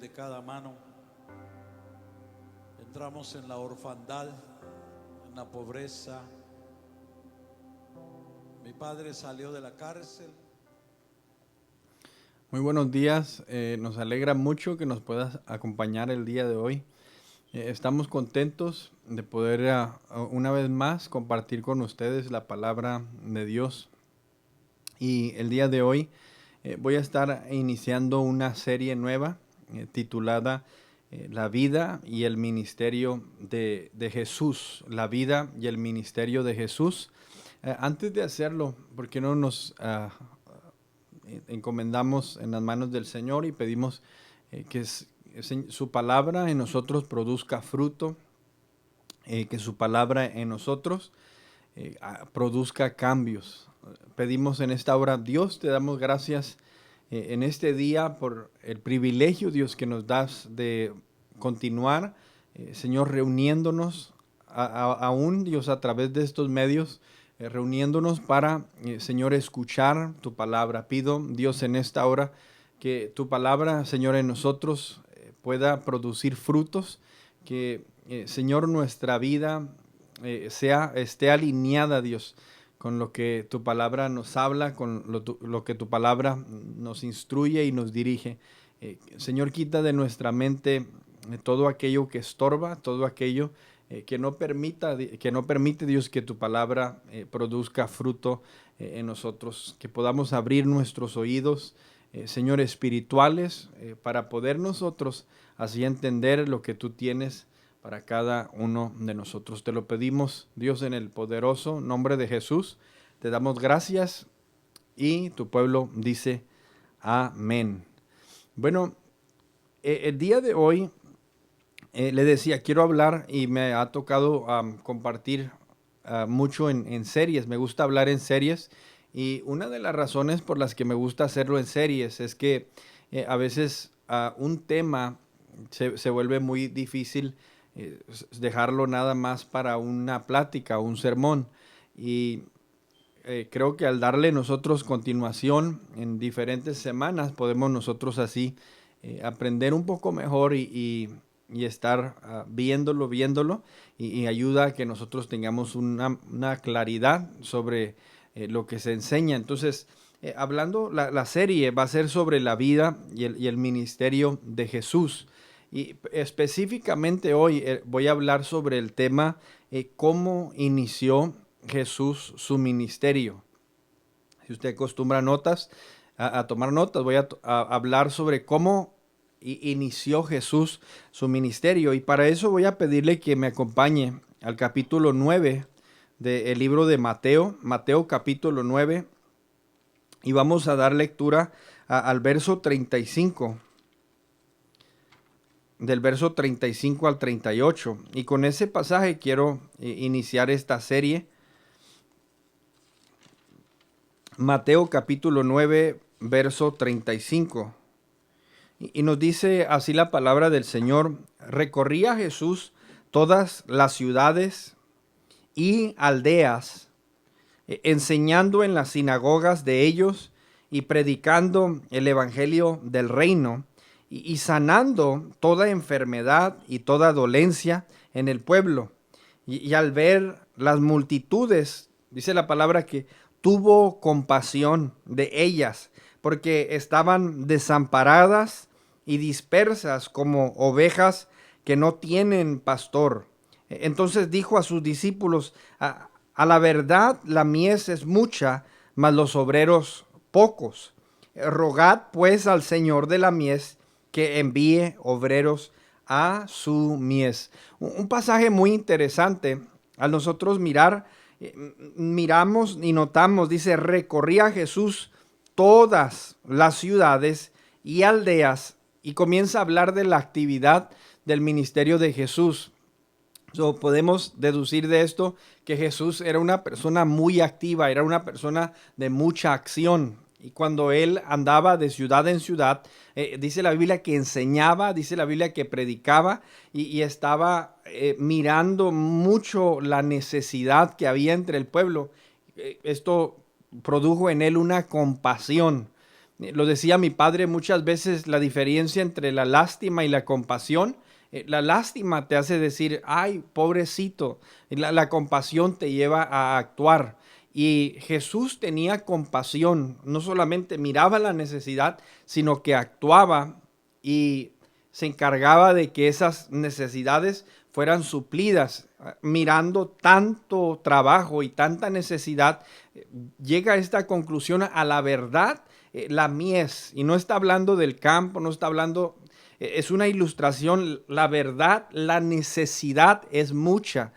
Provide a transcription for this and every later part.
De cada mano. Entramos en la orfandad, en la pobreza. Mi padre salió de la cárcel. Muy buenos días, nos alegra mucho que nos puedas acompañar el día de hoy. Estamos contentos de poder una vez más compartir con ustedes la palabra de Dios. Y el día de hoy voy a estar iniciando una serie nueva titulada La vida y el ministerio de Jesús. La vida y el ministerio de Jesús. Antes de hacerlo, ¿por qué no nos encomendamos en las manos del Señor y pedimos que su palabra en nosotros produzca fruto, que su palabra en nosotros produzca cambios? Pedimos en esta hora, Dios, te damos gracias en este día por el privilegio, Dios, que nos das de continuar, Señor, reuniéndonos aún, Dios, a través de estos medios, reuniéndonos para, Señor, escuchar tu palabra. Pido, Dios, en esta hora que tu palabra, Señor, en nosotros pueda producir frutos, que, Señor, nuestra vida esté alineada, Dios, con lo que tu palabra nos habla, con lo que tu palabra nos instruye y nos dirige. Señor, quita de nuestra mente todo aquello que estorba, todo aquello que no permite, Dios, que tu palabra produzca fruto en nosotros, que podamos abrir nuestros oídos, Señor, espirituales, para poder nosotros así entender lo que tú tienes para cada uno de nosotros. Te lo pedimos, Dios, en el poderoso nombre de Jesús. Te damos gracias y tu pueblo dice amén. Bueno, el día de hoy le decía, quiero hablar y me ha tocado compartir mucho en series. Me gusta hablar en series y una de las razones por las que me gusta hacerlo en series es que a veces un tema se vuelve muy difícil dejarlo nada más para una plática o un sermón. Y creo que al darle nosotros continuación en diferentes semanas, podemos nosotros así aprender un poco mejor y estar viéndolo y ayuda a que nosotros tengamos una claridad sobre lo que se enseña. Entonces, hablando, la serie va a ser sobre la vida y el ministerio de Jesús. Y específicamente hoy voy a hablar sobre el tema cómo inició Jesús su ministerio. Si usted acostumbra a tomar notas, voy a hablar sobre cómo inició Jesús su ministerio. Y para eso voy a pedirle que me acompañe al capítulo 9 del libro de Mateo, Mateo capítulo 9, y vamos a dar lectura al verso 35, del verso 35 al 38. Y con ese pasaje quiero iniciar esta serie. Mateo capítulo 9, verso 35. Y nos dice así la palabra del Señor: recorría Jesús todas las ciudades y aldeas, enseñando en las sinagogas de ellos y predicando el evangelio del reino y sanando toda enfermedad y toda dolencia en el pueblo. Y al ver las multitudes, dice la palabra que tuvo compasión de ellas, porque estaban desamparadas y dispersas como ovejas que no tienen pastor. Entonces dijo a sus discípulos: a la verdad la mies es mucha, mas los obreros pocos. Rogad pues al Señor de la mies que envíe obreros a su mies. Un pasaje muy interesante. Al nosotros miramos y notamos, dice, recorría Jesús todas las ciudades y aldeas, y comienza a hablar de la actividad del ministerio de Jesús. Podemos deducir de esto que Jesús era una persona muy activa, era una persona de mucha acción. Y cuando él andaba de ciudad en ciudad, dice la Biblia que enseñaba, dice la Biblia que predicaba y estaba mirando mucho la necesidad que había entre el pueblo. Esto produjo en él una compasión. Lo decía mi padre muchas veces, la diferencia entre la lástima y la compasión. La lástima te hace decir, ay, pobrecito. La compasión te lleva a actuar. Y Jesús tenía compasión, no solamente miraba la necesidad, sino que actuaba y se encargaba de que esas necesidades fueran suplidas. Mirando tanto trabajo y tanta necesidad, llega a esta conclusión: a la verdad, la mies, y no está hablando del campo, no está hablando, es una ilustración, la verdad, la necesidad es mucha.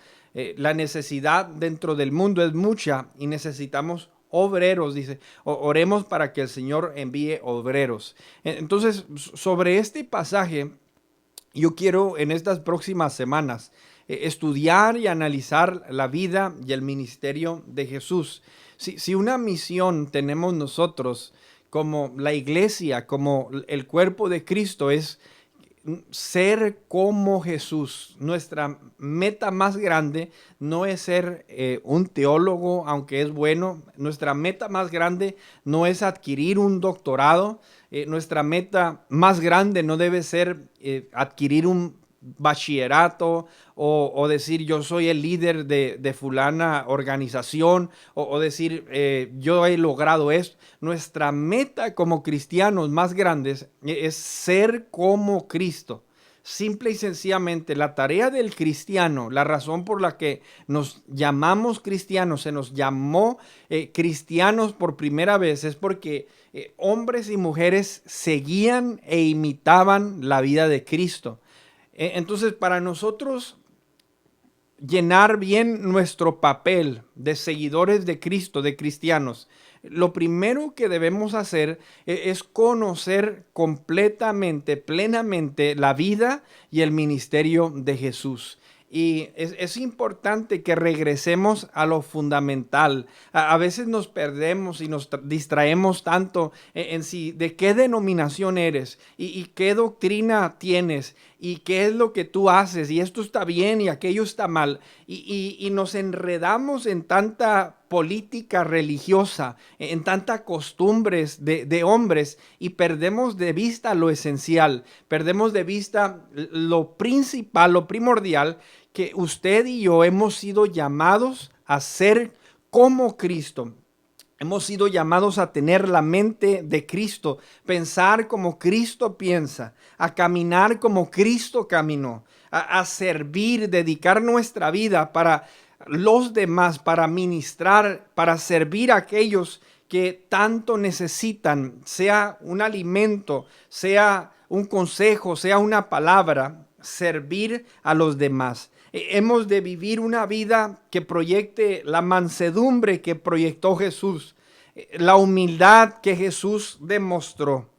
La necesidad dentro del mundo es mucha y necesitamos obreros, dice. Oremos para que el Señor envíe obreros. Entonces, sobre este pasaje, yo quiero en estas próximas semanas estudiar y analizar la vida y el ministerio de Jesús. Si una misión tenemos nosotros como la iglesia, como el cuerpo de Cristo, es ser como Jesús. Nuestra meta más grande no es ser un teólogo, aunque es bueno. Nuestra meta más grande no es adquirir un doctorado. Nuestra meta más grande no debe ser adquirir un bachillerato o decir yo soy el líder de fulana organización o decir yo he logrado esto. Nuestra meta como cristianos más grandes es ser como Cristo. Simple y sencillamente, la tarea del cristiano, la razón por la que nos llamamos cristianos, se nos llamó cristianos por primera vez, es porque hombres y mujeres seguían e imitaban la vida de Cristo. Entonces, para nosotros llenar bien nuestro papel de seguidores de Cristo, de cristianos, lo primero que debemos hacer es conocer completamente, plenamente la vida y el ministerio de Jesús. Y es importante que regresemos a lo fundamental. A veces nos perdemos y nos distraemos tanto en sí, de qué denominación eres y qué doctrina tienes y qué es lo que tú haces y esto está bien y aquello está mal. Y nos enredamos en tanta política religiosa, en tantas costumbres de hombres y perdemos de vista lo esencial, perdemos de vista lo principal, lo primordial, que usted y yo hemos sido llamados a ser como Cristo. Hemos sido llamados a tener la mente de Cristo, pensar como Cristo piensa, a caminar como Cristo caminó, a servir, dedicar nuestra vida para los demás, para ministrar, para servir a aquellos que tanto necesitan, sea un alimento, sea un consejo, sea una palabra, servir a los demás. Hemos de vivir una vida que proyecte la mansedumbre que proyectó Jesús, la humildad que Jesús demostró,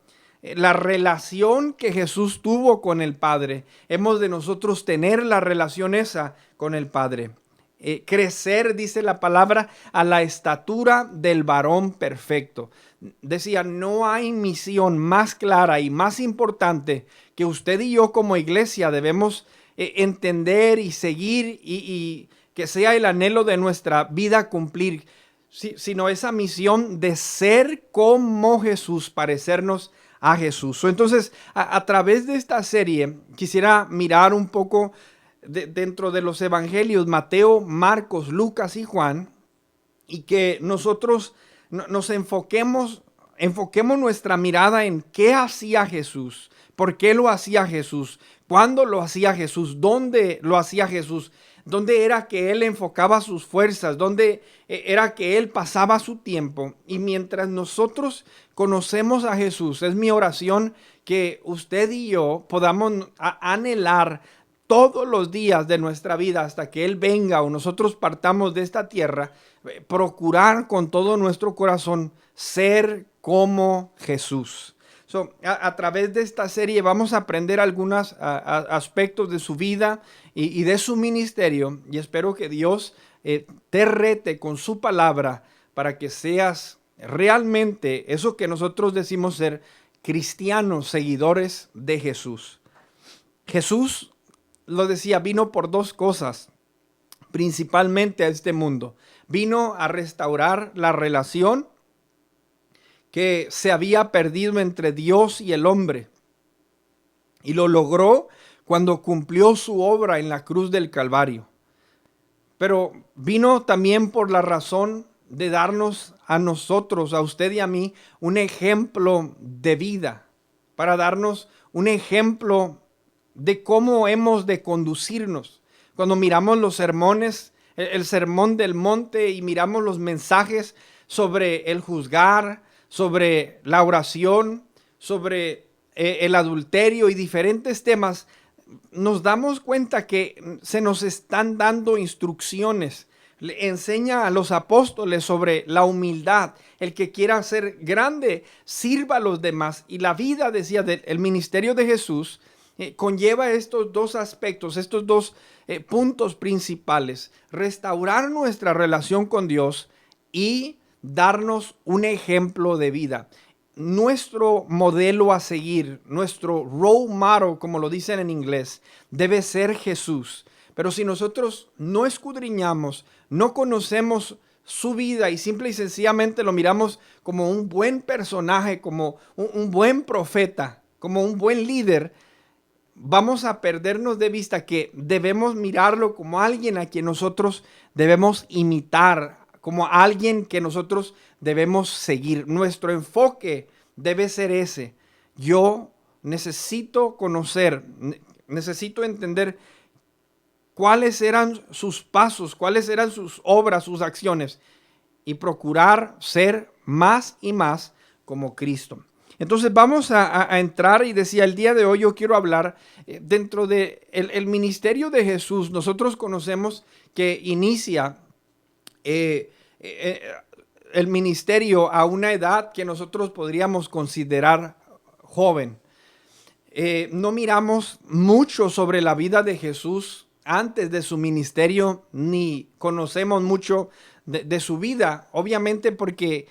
la relación que Jesús tuvo con el Padre. Hemos de nosotros tener la relación esa con el Padre. Crecer, dice la palabra, a la estatura del varón perfecto. Decía, no hay misión más clara y más importante que usted y yo como iglesia debemos entender y seguir y que sea el anhelo de nuestra vida cumplir, sino esa misión de ser como Jesús, parecernos a Jesús. Entonces, a través de esta serie quisiera mirar un poco dentro de los evangelios, Mateo, Marcos, Lucas y Juan, y que nosotros nos enfoquemos nuestra mirada en qué hacía Jesús, por qué lo hacía Jesús, cuándo lo hacía Jesús, dónde lo hacía Jesús, dónde era que él enfocaba sus fuerzas, dónde era que él pasaba su tiempo. Y mientras nosotros conocemos a Jesús, es mi oración que usted y yo podamos anhelar todos los días de nuestra vida hasta que Él venga o nosotros partamos de esta tierra, procurar con todo nuestro corazón ser como Jesús. A través de esta serie vamos a aprender algunos aspectos de su vida y de su ministerio, y espero que Dios te rete con su palabra para que seas realmente eso que nosotros decimos ser cristianos, seguidores de Jesús. Jesús, lo decía, vino por dos cosas, principalmente a este mundo. Vino a restaurar la relación que se había perdido entre Dios y el hombre. Y lo logró cuando cumplió su obra en la cruz del Calvario. Pero vino también por la razón de darnos a nosotros, a usted y a mí, un ejemplo de vida, para darnos un ejemplo de cómo hemos de conducirnos. Cuando miramos los sermones, el sermón del monte, y miramos los mensajes sobre el juzgar, sobre la oración, sobre el adulterio y diferentes temas, nos damos cuenta que se nos están dando instrucciones. Le enseña a los apóstoles sobre la humildad. El que quiera ser grande, sirva a los demás. Y la vida, decía, el ministerio de Jesús conlleva estos dos aspectos, estos dos puntos principales: restaurar nuestra relación con Dios y darnos un ejemplo de vida. Nuestro modelo a seguir, nuestro role model, como lo dicen en inglés, debe ser Jesús. Pero si nosotros no escudriñamos, no conocemos su vida y simple y sencillamente lo miramos como un buen personaje, como un buen profeta, como un buen líder, vamos a perdernos de vista que debemos mirarlo como alguien a quien nosotros debemos imitar, como alguien que nosotros debemos seguir. Nuestro enfoque debe ser ese. Yo necesito conocer, necesito entender cuáles eran sus pasos, cuáles eran sus obras, sus acciones, y procurar ser más y más como Cristo. Entonces vamos a entrar, y decía, el día de hoy yo quiero hablar dentro de el ministerio de Jesús. Nosotros conocemos que inicia el ministerio a una edad que nosotros podríamos considerar joven. No miramos mucho sobre la vida de Jesús antes de su ministerio, ni conocemos mucho de su vida, obviamente porque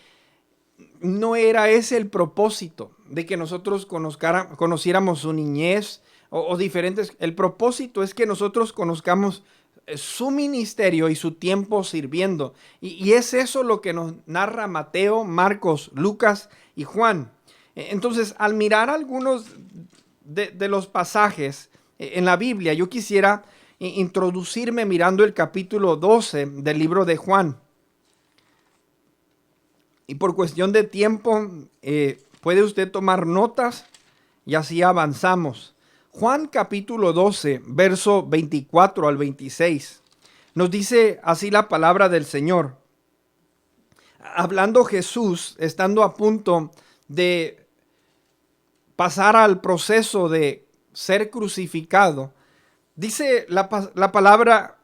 no era ese el propósito de que nosotros conociéramos su niñez o diferentes. El propósito es que nosotros conozcamos su ministerio y su tiempo sirviendo. Y es eso lo que nos narra Mateo, Marcos, Lucas y Juan. Entonces, al mirar algunos de los pasajes en la Biblia, yo quisiera introducirme mirando el capítulo 12 del libro de Juan. Y por cuestión de tiempo, puede usted tomar notas y así avanzamos. Juan capítulo 12, verso 24 al 26. Nos dice así la palabra del Señor. Hablando Jesús, estando a punto de pasar al proceso de ser crucificado, dice la palabra,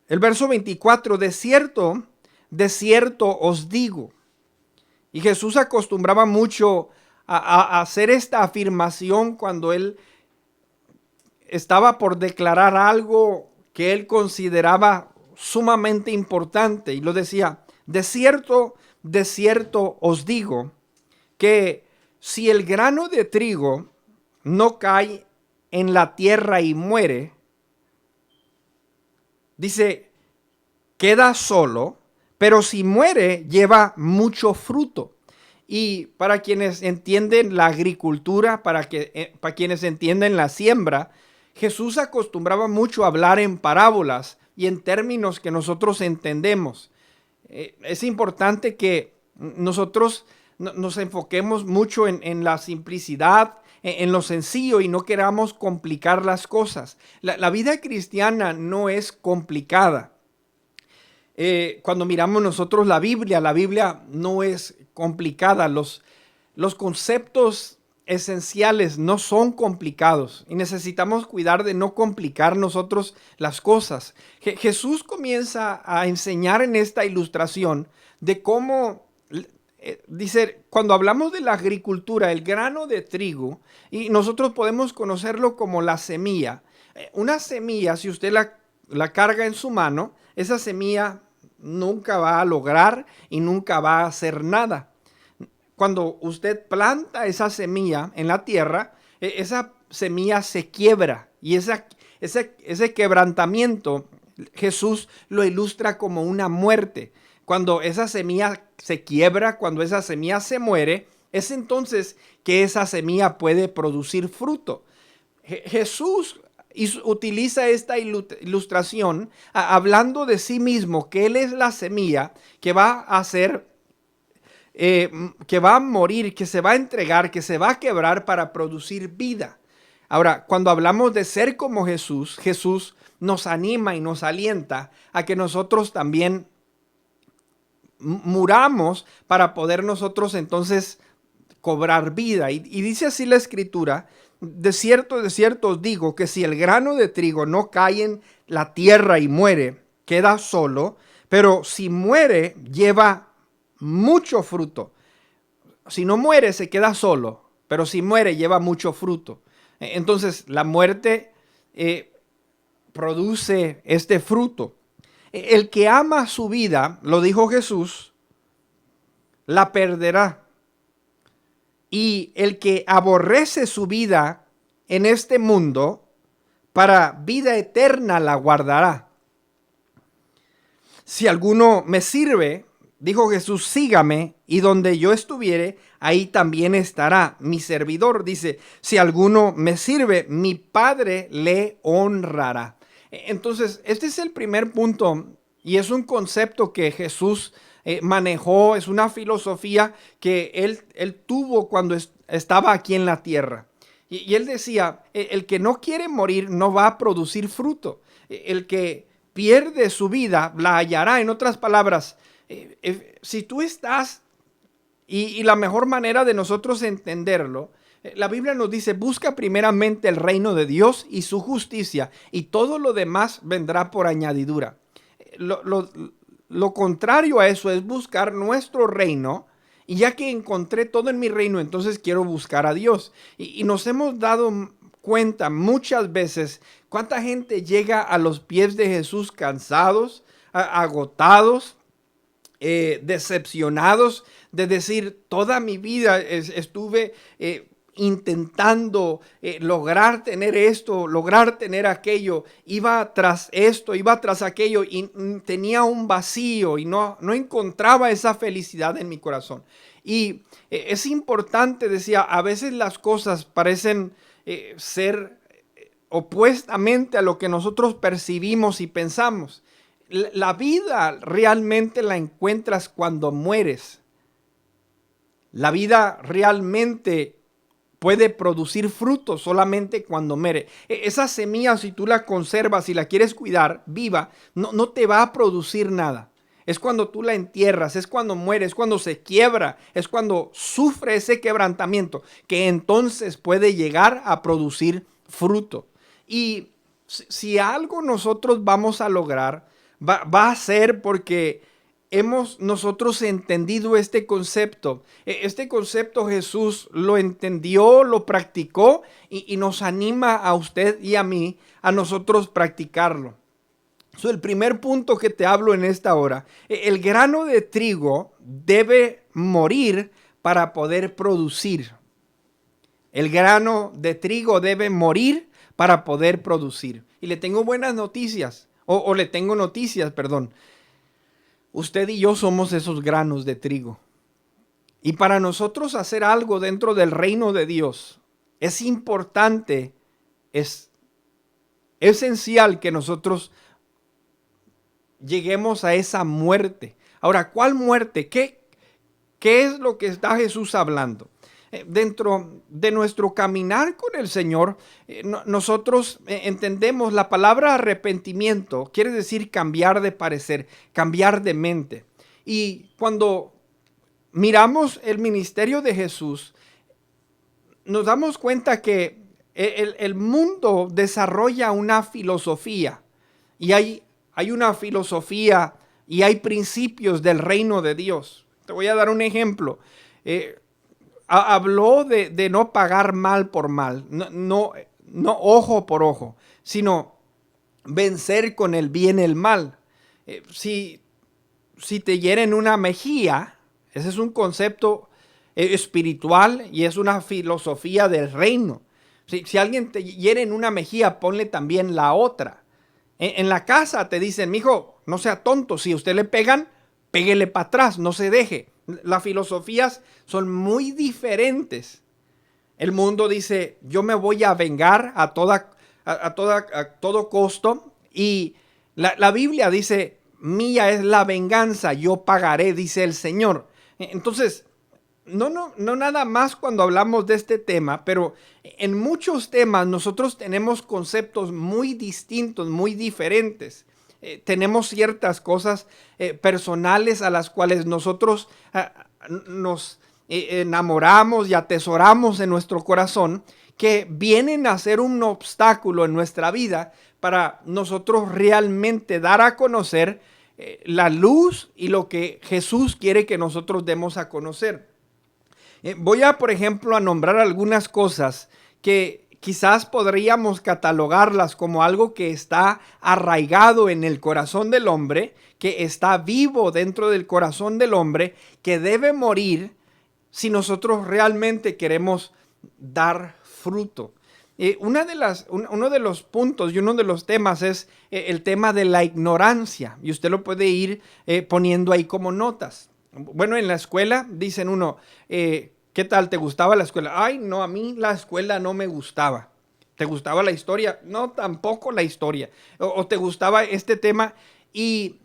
el verso 24: de cierto os digo. Y Jesús acostumbraba mucho a hacer esta afirmación cuando él estaba por declarar algo que él consideraba sumamente importante. Y lo decía: de cierto os digo, que si el grano de trigo no cae en la tierra y muere, dice, queda solo, pero si muere, lleva mucho fruto. Y para quienes entienden la agricultura, para quienes entienden la siembra, Jesús acostumbraba mucho a hablar en parábolas y en términos que nosotros entendemos. Es importante que nosotros nos enfoquemos mucho en la simplicidad, en lo sencillo, y no queramos complicar las cosas. La vida cristiana no es complicada. Cuando miramos nosotros la Biblia no es complicada. Los conceptos esenciales no son complicados y necesitamos cuidar de no complicar nosotros las cosas. Jesús comienza a enseñar en esta ilustración de cómo, dice, cuando hablamos de la agricultura, el grano de trigo, y nosotros podemos conocerlo como la semilla. Una semilla, si usted la carga en su mano, esa semilla nunca va a lograr y nunca va a hacer nada. Cuando usted planta esa semilla en la tierra, esa semilla se quiebra, y ese quebrantamiento Jesús lo ilustra como una muerte. Cuando esa semilla se quiebra, cuando esa semilla se muere, es entonces que esa semilla puede producir fruto. Jesús utiliza esta ilustración hablando de sí mismo, que Él es la semilla que va a ser, que va a morir, que se va a entregar, que se va a quebrar para producir vida. Ahora, cuando hablamos de ser como Jesús, Jesús nos anima y nos alienta a que nosotros también muramos para poder nosotros entonces cobrar vida. Y dice así la Escritura: de cierto os digo que si el grano de trigo no cae en la tierra y muere, queda solo, pero si muere, lleva mucho fruto. Si no muere, se queda solo, pero si muere, lleva mucho fruto. Entonces, la muerte produce este fruto. El que ama su vida, lo dijo Jesús, la perderá. Y el que aborrece su vida en este mundo, para vida eterna la guardará. Si alguno me sirve, dijo Jesús, sígame, y donde yo estuviere, ahí también estará mi servidor. Dice, si alguno me sirve, mi Padre le honrará. Entonces, este es el primer punto, y es un concepto que Jesús manejó, es una filosofía que él tuvo cuando estaba aquí en la tierra. Y él decía, el que no quiere morir no va a producir fruto. El que pierde su vida la hallará. En otras palabras, si tú estás, y la mejor manera de nosotros entenderlo, la Biblia nos dice, busca primeramente el reino de Dios y su justicia, y todo lo demás vendrá por añadidura. Lo contrario a eso es buscar nuestro reino, y ya que encontré todo en mi reino, entonces quiero buscar a Dios. Y nos hemos dado cuenta muchas veces cuánta gente llega a los pies de Jesús cansados, agotados, decepcionados, de decir, toda mi vida estuve intentando lograr tener esto, lograr tener aquello, iba tras esto, iba tras aquello, y tenía un vacío y no encontraba esa felicidad en mi corazón. Y es importante, decía, a veces las cosas parecen ser opuestamente a lo que nosotros percibimos y pensamos. La vida realmente la encuentras cuando mueres. La vida realmente puede producir frutos solamente cuando muere. Esa semilla, si tú la conservas y la quieres cuidar viva, no te va a producir nada. Es cuando tú la entierras, es cuando muere, es cuando se quiebra, es cuando sufre ese quebrantamiento, que entonces puede llegar a producir fruto. Y si algo nosotros vamos a lograr, va a ser porque hemos nosotros entendido este concepto. Este concepto Jesús lo entendió, lo practicó y nos anima a usted y a mí a nosotros practicarlo. El primer punto que te hablo en esta hora, el grano de trigo debe morir para poder producir. El grano de trigo debe morir para poder producir. Y le tengo buenas noticias, o le tengo noticias, perdón. Usted y yo somos esos granos de trigo. Y para nosotros hacer algo dentro del reino de Dios, es importante, es esencial que nosotros lleguemos a esa muerte. Ahora, ¿cuál muerte? ¿Qué es lo que está Jesús hablando? Dentro de nuestro caminar con el Señor, nosotros entendemos la palabra arrepentimiento, quiere decir cambiar de parecer, cambiar de mente. Y cuando miramos el ministerio de Jesús, nos damos cuenta que el mundo desarrolla una filosofía, y hay una filosofía y hay principios del reino de Dios. Te voy a dar un ejemplo. Habló de no pagar mal por mal, no ojo por ojo, sino vencer con el bien el mal. Si te hieren una mejilla, ese es un concepto espiritual y es una filosofía del reino. Si alguien te hiere en una mejilla, ponle también la otra. En la casa te dicen, mijo, no sea tonto, si a usted le pegan, péguele para atrás, no se deje, Las filosofías son muy diferentes. El mundo dice, yo me voy a vengar a todo costo. Y la Biblia dice, mía es la venganza, yo pagaré, dice el Señor. Entonces, no nada más cuando hablamos de este tema, pero en muchos temas nosotros tenemos conceptos muy distintos, muy diferentes. Tenemos ciertas cosas personales a las cuales nosotros nos enamoramos y atesoramos en nuestro corazón, que vienen a ser un obstáculo en nuestra vida para nosotros realmente dar a conocer la luz y lo que Jesús quiere que nosotros demos a conocer. Voy a, por ejemplo, a nombrar algunas cosas que quizás podríamos catalogarlas como algo que está arraigado en el corazón del hombre, que está vivo dentro del corazón del hombre, que debe morir si nosotros realmente queremos dar fruto. Uno de los puntos y uno de los temas es el tema de la ignorancia, y usted lo puede ir poniendo ahí como notas. Bueno, en la escuela dicen uno, ¿qué tal? ¿Te gustaba la escuela? Ay, no, a mí la escuela no me gustaba. ¿Te gustaba la historia? No, tampoco la historia. O te gustaba este tema. Y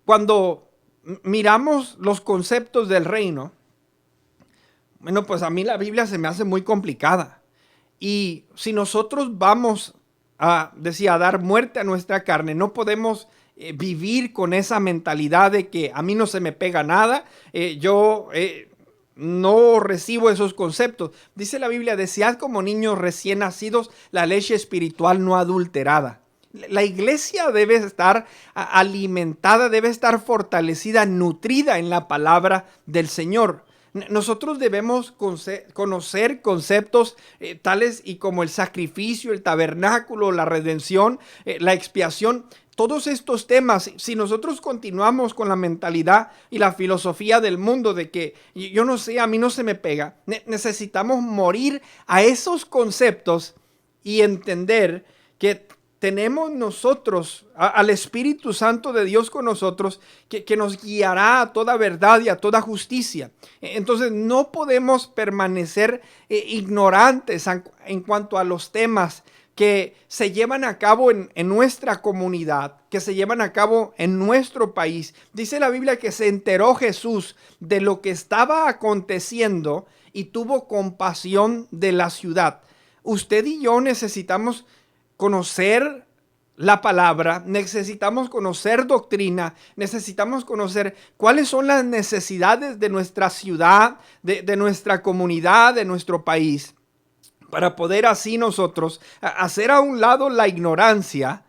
cuando miramos los conceptos del reino, bueno, pues a mí la Biblia se me hace muy complicada. Y si nosotros vamos a dar muerte a nuestra carne, no podemos vivir con esa mentalidad de que a mí no se me pega nada, yo no recibo esos conceptos. Dice la Biblia, desead como niños recién nacidos la leche espiritual no adulterada. La iglesia debe estar alimentada, debe estar fortalecida, nutrida en la palabra del Señor. Nosotros debemos conocer conceptos tales y como el sacrificio, el tabernáculo, la redención, la expiación. Todos estos temas, si nosotros continuamos con la mentalidad y la filosofía del mundo de que yo no sé, a mí no se me pega, necesitamos morir a esos conceptos y entender que tenemos nosotros al Espíritu Santo de Dios con nosotros que nos guiará a toda verdad y a toda justicia. Entonces no podemos permanecer ignorantes en cuanto a los temas que se llevan a cabo en nuestra comunidad, que se llevan a cabo en nuestro país. Dice la Biblia que se enteró Jesús de lo que estaba aconteciendo y tuvo compasión de la ciudad. Usted y yo necesitamos conocer la palabra, necesitamos conocer doctrina, necesitamos conocer cuáles son las necesidades de nuestra ciudad, de nuestra comunidad, de nuestro país, para poder así nosotros hacer a un lado la ignorancia,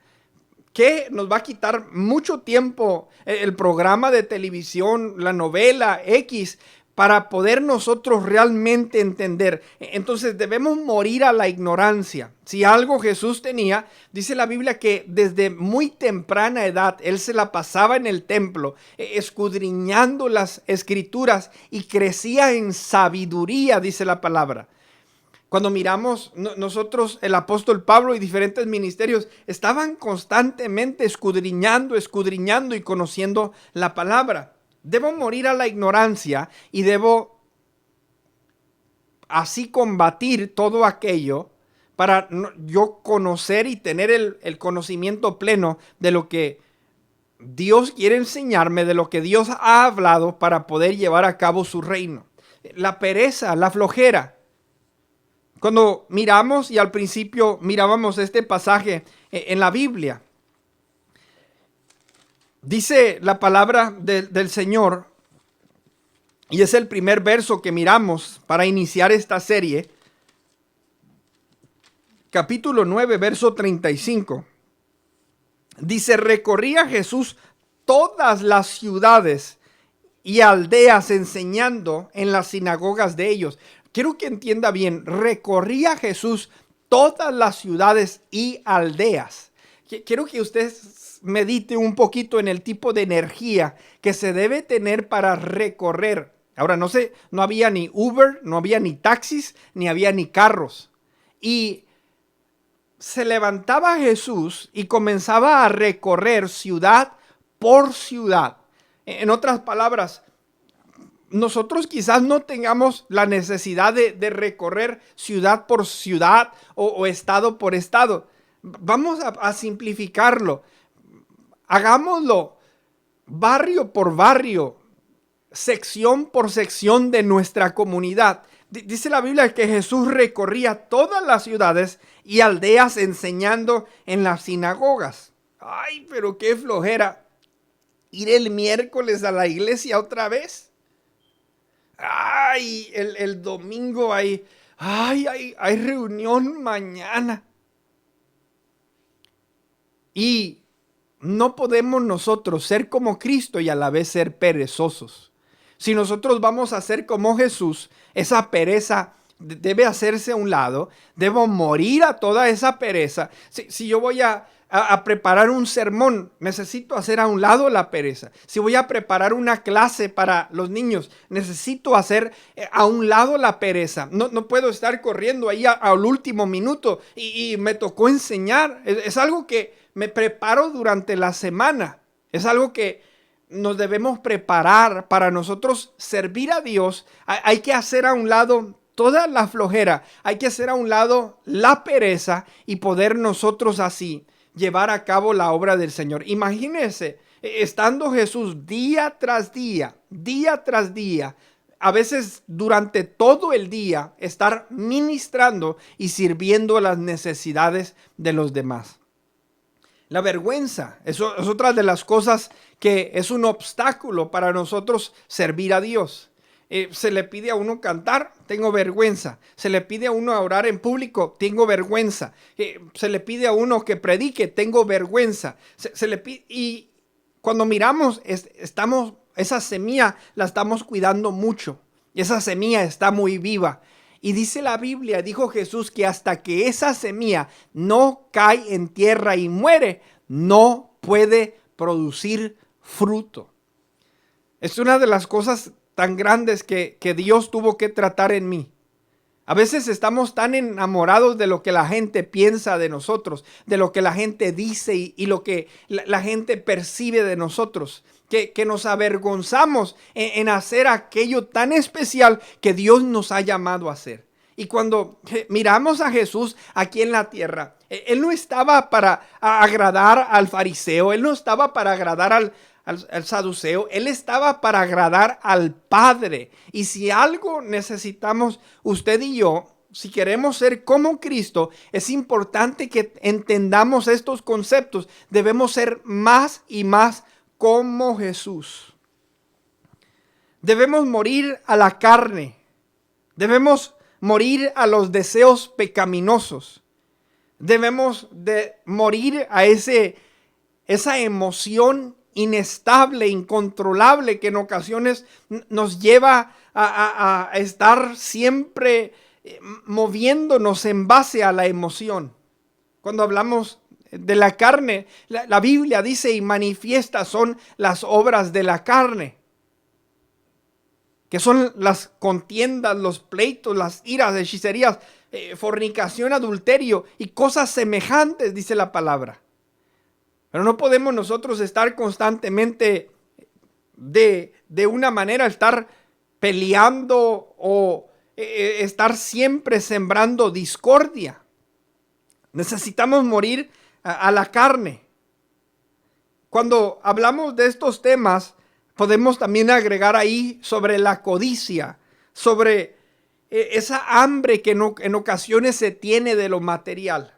que nos va a quitar mucho tiempo el programa de televisión, la novela X, para poder nosotros realmente entender. Entonces debemos morir a la ignorancia. Si algo Jesús tenía, dice la Biblia que desde muy temprana edad Él se la pasaba en el templo, escudriñando las escrituras, y crecía en sabiduría, dice la palabra. Cuando miramos nosotros, el apóstol Pablo y diferentes ministerios estaban constantemente escudriñando y conociendo la palabra. Debo morir a la ignorancia y debo así combatir todo aquello para yo conocer y tener el conocimiento pleno de lo que Dios quiere enseñarme, de lo que Dios ha hablado para poder llevar a cabo su reino. La pereza, la flojera. Cuando miramos, y al principio mirábamos este pasaje en la Biblia, dice la palabra del Señor, y es el primer verso que miramos para iniciar esta serie, capítulo 9, verso 35. Dice, recorría Jesús todas las ciudades y aldeas enseñando en las sinagogas de ellos. Quiero que entienda bien, recorría Jesús todas las ciudades y aldeas. Quiero que usted medite un poquito en el tipo de energía que se debe tener para recorrer. Ahora, no había ni Uber, no había ni taxis, ni había ni carros. Y se levantaba Jesús y comenzaba a recorrer ciudad por ciudad. En otras palabras, nosotros quizás no tengamos la necesidad de recorrer ciudad por ciudad o estado por estado. Vamos a simplificarlo. Hagámoslo barrio por barrio, sección por sección de nuestra comunidad. Dice la Biblia que Jesús recorría todas las ciudades y aldeas enseñando en las sinagogas. Ay, pero qué flojera ir el miércoles a la iglesia otra vez. Ay, el domingo hay reunión mañana. Y no podemos nosotros ser como Cristo y a la vez ser perezosos. Si nosotros vamos a ser como Jesús, esa pereza debe hacerse a un lado. Debo morir a toda esa pereza. Si yo voy a preparar un sermón, necesito hacer a un lado la pereza. Si voy a preparar una clase para los niños, necesito hacer a un lado la pereza. No puedo estar corriendo ahí al último minuto y me tocó enseñar. Es algo que me preparo durante la semana. Es algo que nos debemos preparar para nosotros servir a Dios. Hay que hacer a un lado toda la flojera, hay que hacer a un lado la pereza y poder nosotros así llevar a cabo la obra del Señor. Imagínense, estando Jesús día tras día, a veces durante todo el día, estar ministrando y sirviendo las necesidades de los demás. La vergüenza, eso es otra de las cosas que es un obstáculo para nosotros servir a Dios. Se le pide a uno cantar, tengo vergüenza. Se le pide a uno orar en público, tengo vergüenza. Se le pide a uno que predique, tengo vergüenza. Se le pide, y cuando miramos, esa semilla la estamos cuidando mucho. Esa semilla está muy viva. Y dice la Biblia, dijo Jesús, que hasta que esa semilla no cae en tierra y muere, no puede producir fruto. Es una de las cosas tan grandes que Dios tuvo que tratar en mí. A veces estamos tan enamorados de lo que la gente piensa de nosotros, de lo que la gente dice y lo que la gente percibe de nosotros, que nos avergonzamos en hacer aquello tan especial que Dios nos ha llamado a hacer. Y cuando miramos a Jesús aquí en la tierra, Él no estaba para agradar al fariseo, Él no estaba para agradar al saduceo, Él estaba para agradar al Padre. Y si algo necesitamos usted y yo, si queremos ser como Cristo, es importante que entendamos estos conceptos. Debemos ser más y más como Jesús. Debemos morir a la carne. Debemos morir a los deseos pecaminosos. Debemos de morir a esa emoción inestable, incontrolable, que en ocasiones nos lleva a estar siempre moviéndonos en base a la emoción. Cuando hablamos de la carne, la Biblia dice y manifiesta son las obras de la carne, que son las contiendas, los pleitos, las iras, hechicerías, fornicación, adulterio y cosas semejantes, dice la palabra. Pero no podemos nosotros estar constantemente de una manera, estar peleando o estar siempre sembrando discordia. Necesitamos morir a la carne. Cuando hablamos de estos temas, podemos también agregar ahí sobre la codicia, sobre esa hambre que en ocasiones se tiene de lo material.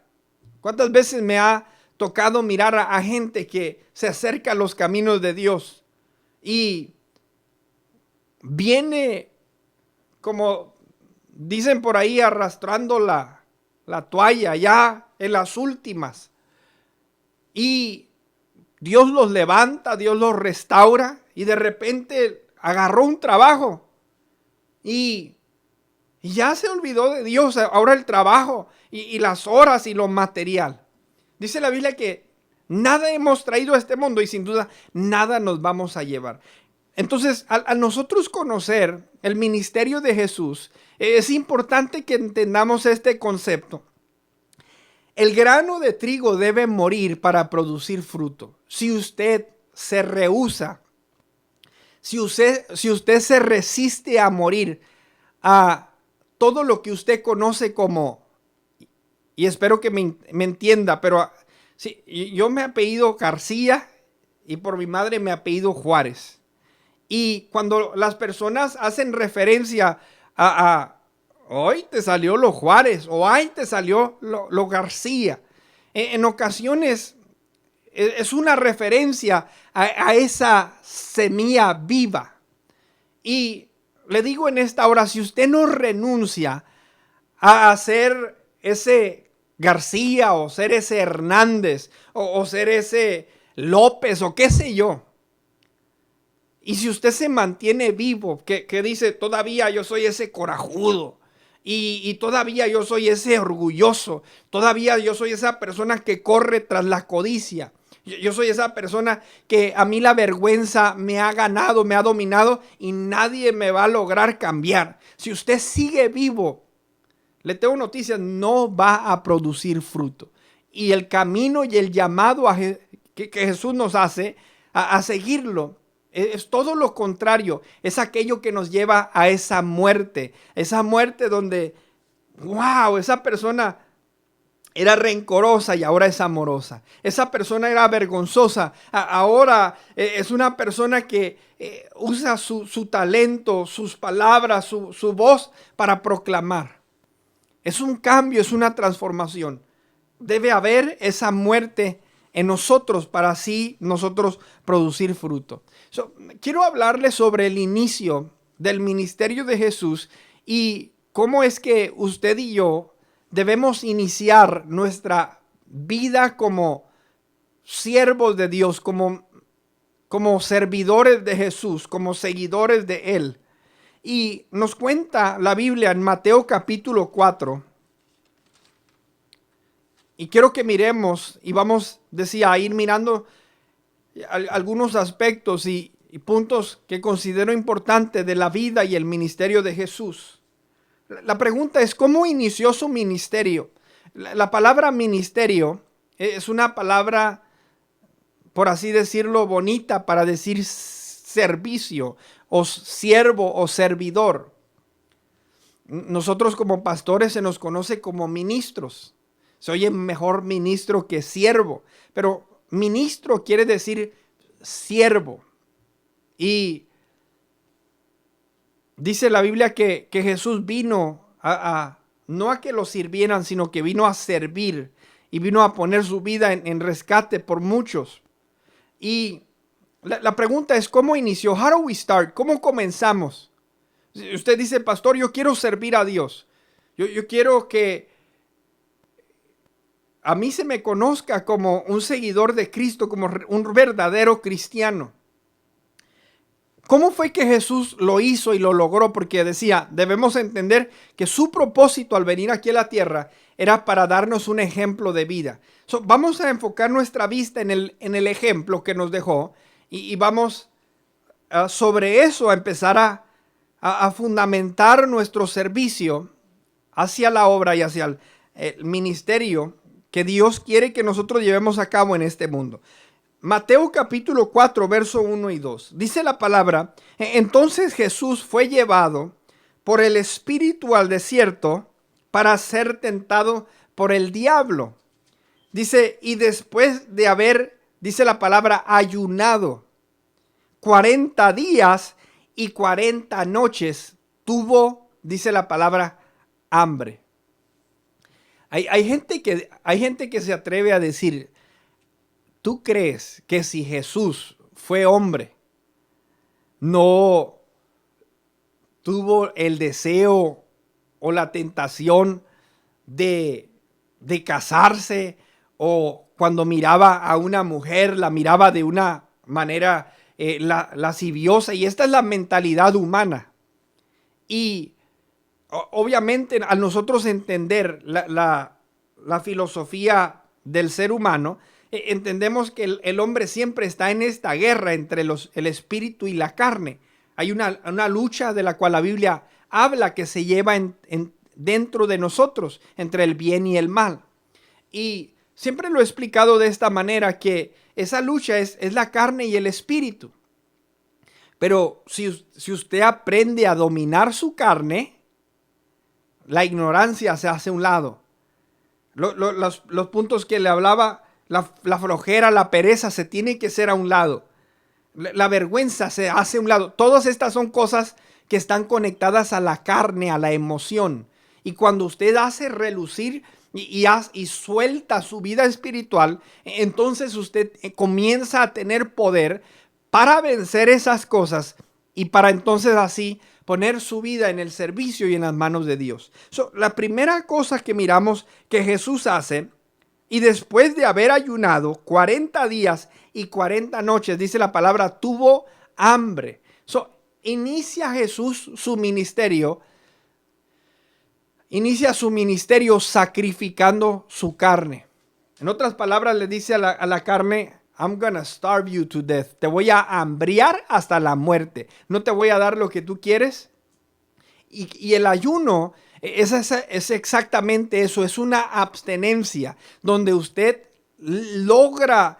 ¿Cuántas veces me ha tocado mirar a gente que se acerca a los caminos de Dios y viene, como dicen por ahí, arrastrando la toalla ya en las últimas, y Dios los levanta, Dios los restaura, y de repente agarró un trabajo y ya se olvidó de Dios, ahora el trabajo y las horas y lo material. Dice la Biblia que nada hemos traído a este mundo y sin duda nada nos vamos a llevar. Entonces, al nosotros conocer el ministerio de Jesús, es importante que entendamos este concepto. El grano de trigo debe morir para producir fruto. Si usted se rehúsa Si usted se resiste a morir a todo lo que usted conoce como, y espero que me entienda, pero sí, yo me apellido García y por mi madre me apellido Juárez. Y cuando las personas hacen referencia hoy te salió lo Juárez o ay te salió lo García, en ocasiones es una referencia a esa semilla viva. Y le digo en esta hora, si usted no renuncia a ser ese García o ser ese Hernández o ser ese López o qué sé yo, y si usted se mantiene vivo, que dice todavía yo soy ese corajudo y todavía yo soy ese orgulloso, todavía yo soy esa persona que corre tras la codicia, yo soy esa persona que a mí la vergüenza me ha ganado, me ha dominado y nadie me va a lograr cambiar. Si usted sigue vivo, le tengo noticias, no va a producir fruto. Y el camino y el llamado que Jesús nos hace a seguirlo es todo lo contrario. Es aquello que nos lleva a esa muerte donde, wow, esa persona era rencorosa y ahora es amorosa. Esa persona era vergonzosa, ahora es una persona que usa su talento, sus palabras, su voz para proclamar. Es un cambio, es una transformación. Debe haber esa muerte en nosotros para así nosotros producir fruto. Quiero hablarles sobre el inicio del ministerio de Jesús y cómo es que usted y yo debemos iniciar nuestra vida como siervos de Dios, como servidores de Jesús, como seguidores de Él. Y nos cuenta la Biblia en Mateo capítulo 4. Y quiero que miremos y vamos, decía, a ir mirando algunos aspectos y puntos que considero importantes de la vida y el ministerio de Jesús. La pregunta es, ¿cómo inició su ministerio? La palabra ministerio es una palabra, por así decirlo, bonita para decir servicio o siervo o servidor. Nosotros como pastores se nos conoce como ministros. Se oye mejor ministro que siervo, pero ministro quiere decir siervo. Y dice la Biblia que Jesús vino no a que lo sirvieran, sino que vino a servir y vino a poner su vida en rescate por muchos. Y la pregunta es, ¿cómo inició? How do we start? ¿Cómo comenzamos? Usted dice, pastor, yo quiero servir a Dios. Yo quiero que a mí se me conozca como un seguidor de Cristo, como un verdadero cristiano. ¿Cómo fue que Jesús lo hizo y lo logró? Porque decía, debemos entender que su propósito al venir aquí a la tierra era para darnos un ejemplo de vida. Vamos a enfocar nuestra vista en el ejemplo que nos dejó y vamos sobre eso a empezar a fundamentar nuestro servicio hacia la obra y hacia el ministerio que Dios quiere que nosotros llevemos a cabo en este mundo. Mateo capítulo 4, verso 1 y 2. Dice la palabra, entonces Jesús fue llevado por el Espíritu al desierto para ser tentado por el diablo. Dice, y después de haber, dice la palabra, ayunado 40 días y 40 noches, tuvo, dice la palabra, hambre. Hay gente que se atreve a decir, ¿tú crees que si Jesús fue hombre, no tuvo el deseo o la tentación de casarse, o cuando miraba a una mujer la miraba de una manera lasciviosa? Y esta es la mentalidad humana. Y obviamente al nosotros entender la filosofía del ser humano, entendemos que el hombre siempre está en esta guerra entre el espíritu y la carne. Hay una lucha de la cual la Biblia habla que se lleva dentro de nosotros, entre el bien y el mal. Y siempre lo he explicado de esta manera, que esa lucha es la carne y el espíritu. Pero si usted aprende a dominar su carne, la ignorancia se hace a un lado. Los puntos que le hablaba, la flojera, la pereza, se tiene que hacer a un lado. La vergüenza se hace a un lado. Todas estas son cosas que están conectadas a la carne, a la emoción. Y cuando usted hace relucir y suelta su vida espiritual, entonces usted comienza a tener poder para vencer esas cosas y para entonces así poner su vida en el servicio y en las manos de Dios. La primera cosa que miramos que Jesús hace, y después de haber ayunado 40 días y 40 noches, dice la palabra, tuvo hambre. Inicia Jesús su ministerio. Inicia su ministerio sacrificando su carne. En otras palabras, le dice a la carne, I'm gonna starve you to death. Te voy a hambriar hasta la muerte. No te voy a dar lo que tú quieres. Y el ayuno es exactamente eso. Es una abstenencia donde usted logra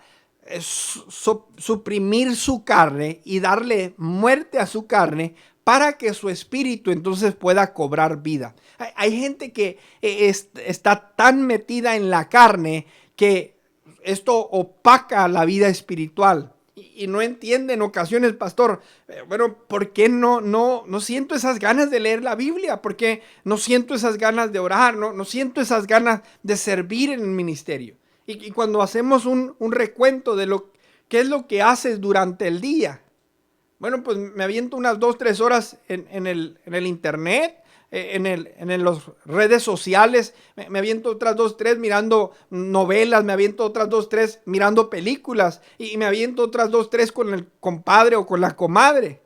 suprimir su carne y darle muerte a su carne para que su espíritu entonces pueda cobrar vida. Hay gente que está tan metida en la carne que esto opaca la vida espiritual y no entiende en ocasiones, pastor, bueno, ¿por qué no siento esas ganas de leer la Biblia? ¿Por qué no siento esas ganas de orar? No siento esas ganas de servir en el ministerio. Y cuando hacemos un recuento de qué es lo que haces durante el día, bueno, pues me aviento unas 2-3 horas en el internet, en las redes sociales, me aviento otras 2-3 mirando novelas, me aviento otras 2-3 mirando películas y me aviento otras 2-3 con el compadre o con la comadre.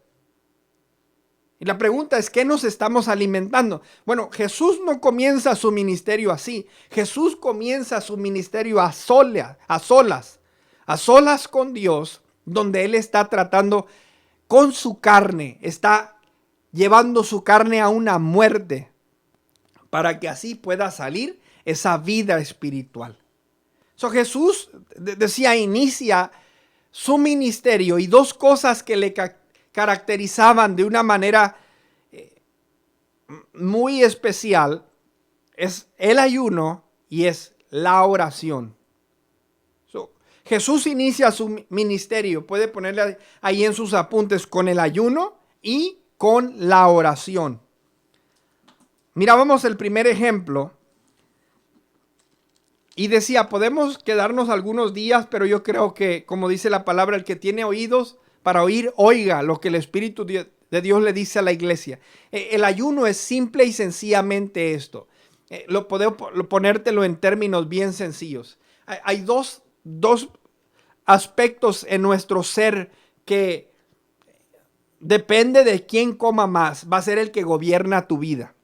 Y la pregunta es, ¿qué nos estamos alimentando? Bueno, Jesús no comienza su ministerio así. Jesús comienza su ministerio a solas con Dios, donde Él está tratando con su carne, está llevando su carne a una muerte para que así pueda salir esa vida espiritual. Jesús decía, inicia su ministerio y dos cosas que le caracterizaban de una manera muy especial es el ayuno y es la oración. Jesús inicia su ministerio, puede ponerle ahí en sus apuntes, con el ayuno y con la oración. Mirábamos el primer ejemplo y decía, podemos quedarnos algunos días, pero yo creo que, como dice la palabra, el que tiene oídos para oír, oiga lo que el Espíritu de Dios le dice a la iglesia. El ayuno es simple y sencillamente esto. Lo puedo ponértelo en términos bien sencillos. Hay dos aspectos en nuestro ser que depende de quién coma más, va a ser el que gobierna tu vida.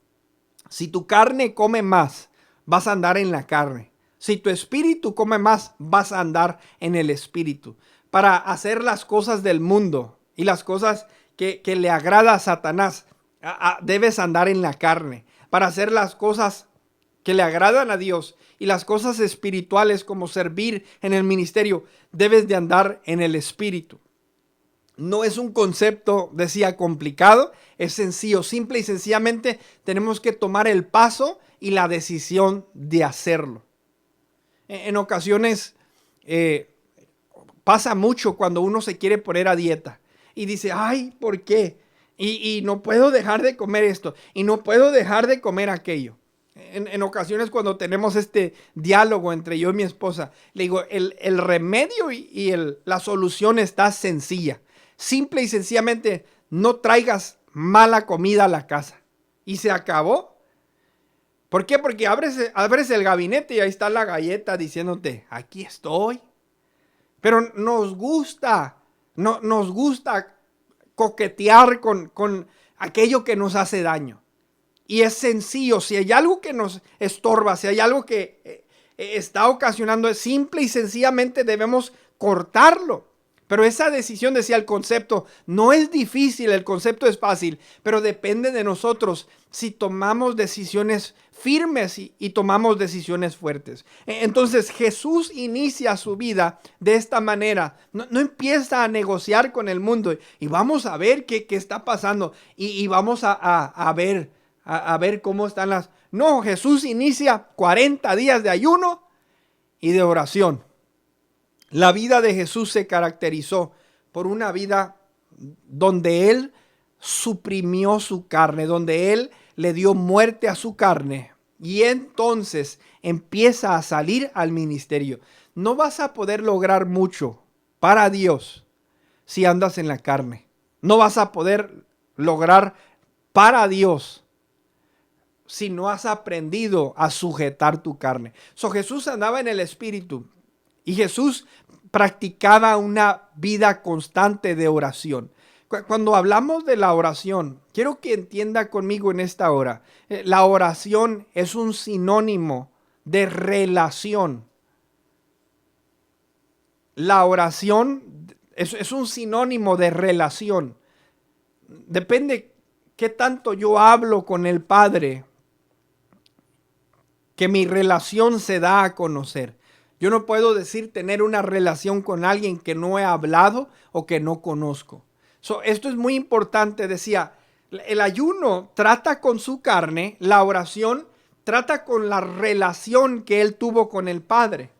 Si tu carne come más, vas a andar en la carne. Si tu espíritu come más, vas a andar en el espíritu. Para hacer las cosas del mundo y las cosas que le agrada a Satanás, debes andar en la carne. Para hacer las cosas que le agradan a Dios y las cosas espirituales como servir en el ministerio, debes de andar en el espíritu. No es un concepto, decía, complicado, es sencillo, simple y sencillamente tenemos que tomar el paso y la decisión de hacerlo. En ocasiones pasa mucho cuando uno se quiere poner a dieta y dice, ay, ¿por qué? Y no puedo dejar de comer esto y no puedo dejar de comer aquello. En ocasiones cuando tenemos este diálogo entre yo y mi esposa, le digo, el remedio y la solución está sencilla. Simple y sencillamente, no traigas mala comida a la casa. Y se acabó. ¿Por qué? Porque abres el gabinete y ahí está la galleta diciéndote, aquí estoy. Pero nos gusta coquetear con aquello que nos hace daño. Y es sencillo, si hay algo que nos estorba, si hay algo que está ocasionando, es simple y sencillamente debemos cortarlo. Pero esa decisión, decía el concepto, no es difícil, el concepto es fácil, pero depende de nosotros si tomamos decisiones firmes y tomamos decisiones fuertes. Entonces Jesús inicia su vida de esta manera. No empieza a negociar con el mundo y vamos a ver qué está pasando y vamos a ver cómo están las... No, Jesús inicia 40 días de ayuno y de oración. La vida de Jesús se caracterizó por una vida donde Él suprimió su carne, donde Él le dio muerte a su carne y entonces empieza a salir al ministerio. No vas a poder lograr mucho para Dios si andas en la carne. No vas a poder lograr para Dios si no has aprendido a sujetar tu carne. Jesús andaba en el Espíritu. Y Jesús practicaba una vida constante de oración. Cuando hablamos de la oración, quiero que entienda conmigo en esta hora. La oración es un sinónimo de relación. La oración es un sinónimo de relación. Depende qué tanto yo hablo con el Padre, que mi relación se da a conocer. Yo no puedo decir tener una relación con alguien que no he hablado o que no conozco. Esto es muy importante. Decía, el ayuno trata con su carne, la oración trata con la relación que él tuvo con el Padre.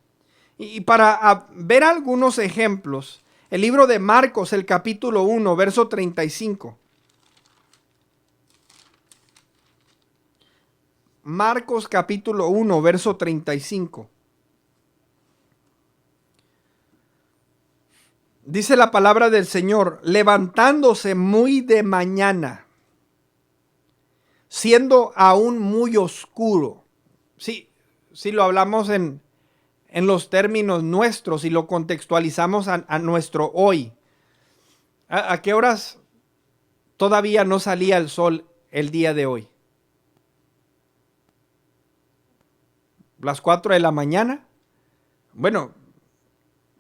Y para ver algunos ejemplos, el libro de Marcos, el capítulo 1, verso 35. Marcos capítulo 1, verso 35. Dice la palabra del Señor, levantándose muy de mañana, siendo aún muy oscuro. Sí, si lo hablamos en los términos nuestros y lo contextualizamos a nuestro hoy. ¿A qué horas todavía no salía el sol el día de hoy? ¿Las 4 de la mañana? Bueno,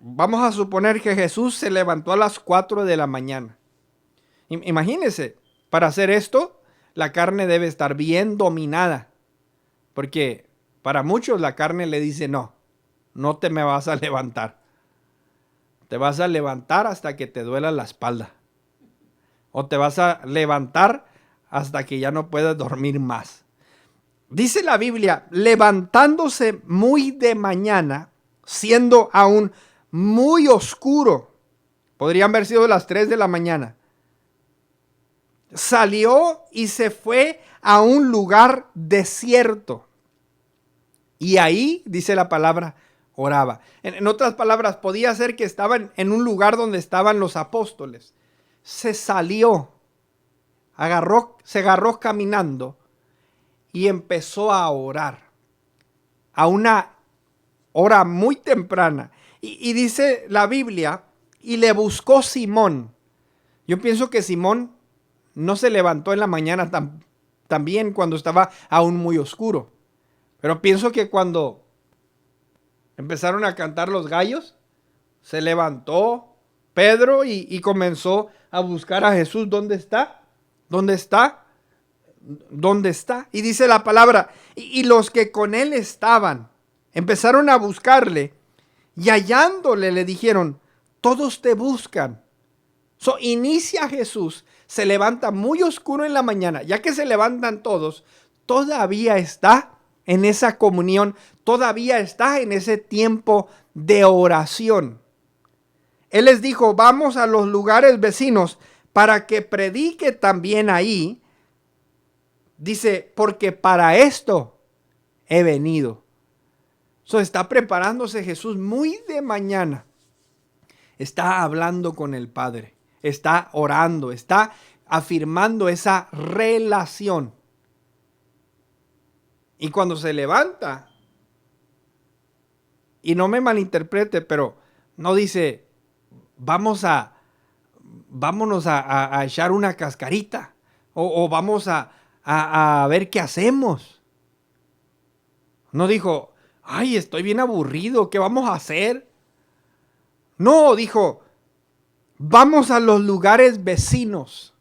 vamos a suponer que Jesús se levantó a las 4 de la mañana. Imagínense, para hacer esto, la carne debe estar bien dominada. Porque para muchos la carne le dice, no te me vas a levantar. Te vas a levantar hasta que te duela la espalda. O te vas a levantar hasta que ya no puedas dormir más. Dice la Biblia, levantándose muy de mañana, siendo aún muy oscuro. Podrían haber sido las 3 de la mañana. Salió y se fue a un lugar desierto. Y ahí, dice la palabra, oraba. En otras palabras, podía ser que estaban en un lugar donde estaban los apóstoles. Se salió, se agarró caminando y empezó a orar. A una hora muy temprana. Y dice la Biblia, y le buscó Simón. Yo pienso que Simón no se levantó en la mañana también cuando estaba aún muy oscuro. Pero pienso que cuando empezaron a cantar los gallos, se levantó Pedro y comenzó a buscar a Jesús. ¿Dónde está? ¿Dónde está? ¿Dónde está? Y dice la palabra, y los que con él estaban, empezaron a buscarle y hallándole le dijeron, todos te buscan. Inicia Jesús, se levanta muy oscuro en la mañana, ya que se levantan todos, todavía está en esa comunión, todavía está en ese tiempo de oración. Él les dijo, vamos a los lugares vecinos para que predique también ahí. Dice, porque para esto he venido. Está preparándose Jesús muy de mañana. Está hablando con el Padre. Está orando. Está afirmando esa relación. Y cuando se levanta, y no me malinterprete, pero no dice, vámonos a echar una cascarita. O vamos a ver qué hacemos. No dijo, ay, estoy bien aburrido, ¿qué vamos a hacer? No, dijo, vamos a los lugares vecinos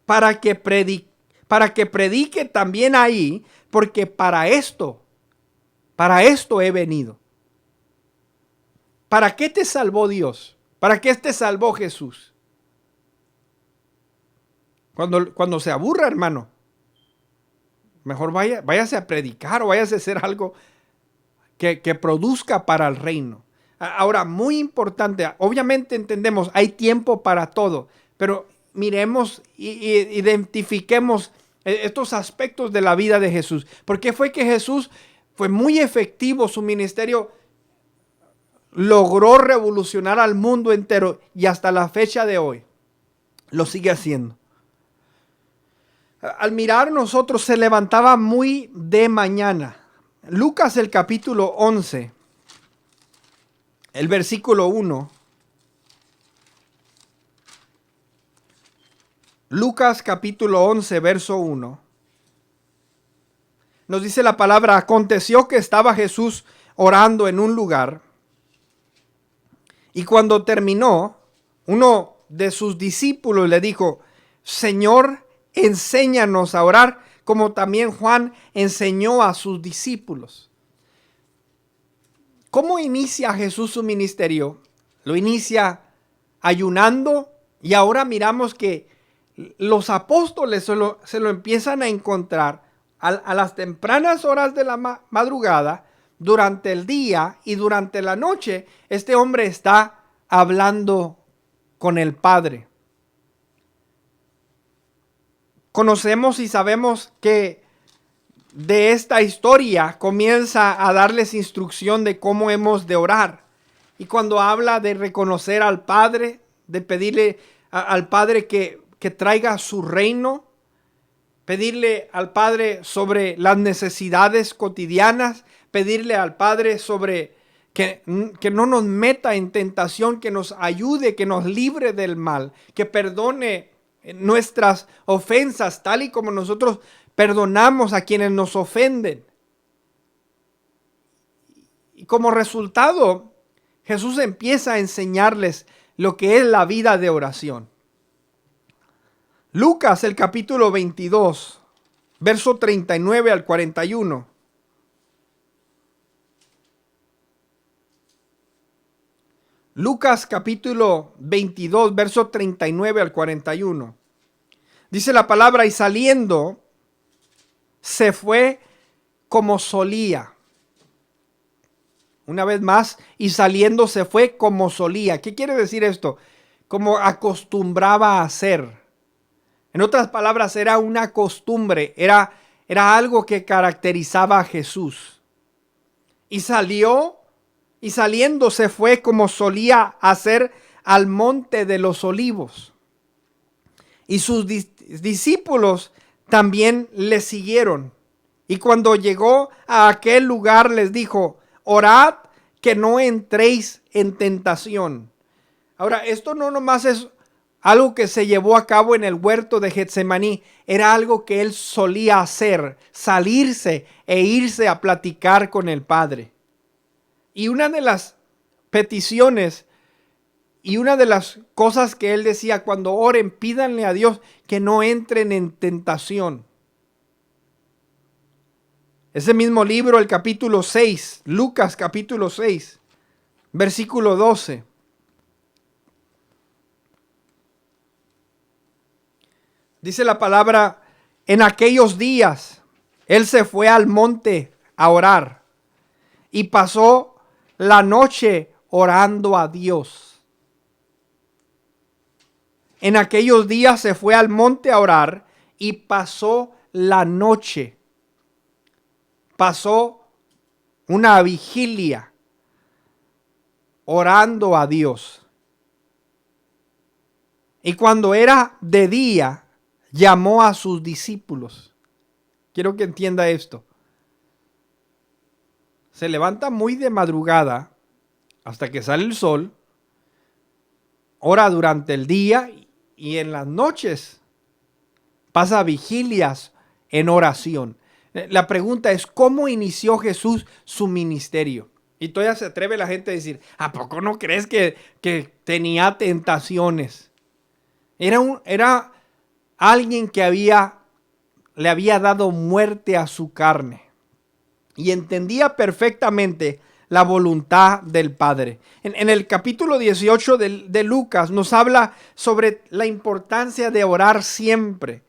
para que predique también ahí, porque para esto he venido. ¿Para qué te salvó Dios? ¿Para qué te salvó Jesús? Cuando se aburra, hermano, mejor váyase a predicar o váyase a hacer algo que produzca para el reino. Ahora, muy importante, obviamente entendemos, hay tiempo para todo, pero miremos e identifiquemos estos aspectos de la vida de Jesús. Porque fue que Jesús fue muy efectivo, su ministerio logró revolucionar al mundo entero y hasta la fecha de hoy lo sigue haciendo. Al mirar nosotros se levantaba muy de mañana. Lucas el capítulo 11, el versículo 1. Lucas capítulo 11, verso 1. Nos dice la palabra: aconteció que estaba Jesús orando en un lugar, y cuando terminó, uno de sus discípulos le dijo: Señor, enséñanos a orar, como también Juan enseñó a sus discípulos. ¿Cómo inicia Jesús su ministerio? Lo inicia ayunando, y ahora miramos que los apóstoles se lo empiezan a encontrar a las tempranas horas de la madrugada, durante el día y durante la noche. Este hombre está hablando con el Padre. Conocemos y sabemos que de esta historia comienza a darles instrucción de cómo hemos de orar. Y cuando habla de reconocer al Padre, de pedirle al Padre que traiga su reino, pedirle al Padre sobre las necesidades cotidianas, pedirle al Padre sobre que no nos meta en tentación, que nos ayude, que nos libre del mal, que perdone nuestras ofensas, tal y como nosotros perdonamos a quienes nos ofenden. Y como resultado, Jesús empieza a enseñarles lo que es la vida de oración. Lucas, el capítulo 22, verso 39 al 41. Lucas, capítulo 22, verso 39 al 41. Dice la palabra: y saliendo, se fue como solía. Una vez más, y saliendo se fue como solía. ¿Qué quiere decir esto? Como acostumbraba a hacer. En otras palabras, era una costumbre, era algo que caracterizaba a Jesús. Y saliendo se fue como solía hacer al monte de los olivos. Y sus discípulos también le siguieron. Y cuando llegó a aquel lugar les dijo: orad que no entréis en tentación. Ahora, esto no nomás es algo que se llevó a cabo en el huerto de Getsemaní, era algo que él solía hacer, salirse e irse a platicar con el Padre. Y una de las peticiones y una de las cosas que él decía: cuando oren, pídanle a Dios que no entren en tentación. Ese mismo libro, el capítulo 6, Lucas capítulo 6, versículo 12. Dice la palabra: en aquellos días él se fue al monte a orar y pasó la noche orando a Dios. En aquellos días se fue al monte a orar y pasó la noche. Pasó una vigilia orando a Dios. Y cuando era de día, llamó a sus discípulos. Quiero que entienda esto. Se levanta muy de madrugada hasta que sale el sol, ora durante el día y en las noches pasa vigilias en oración. La pregunta es: ¿cómo inició Jesús su ministerio? Y todavía se atreve la gente a decir, ¿a poco no crees que tenía tentaciones? Era alguien que le había dado muerte a su carne y entendía perfectamente la voluntad del Padre. En el capítulo 18 de Lucas nos habla sobre la importancia de orar siempre.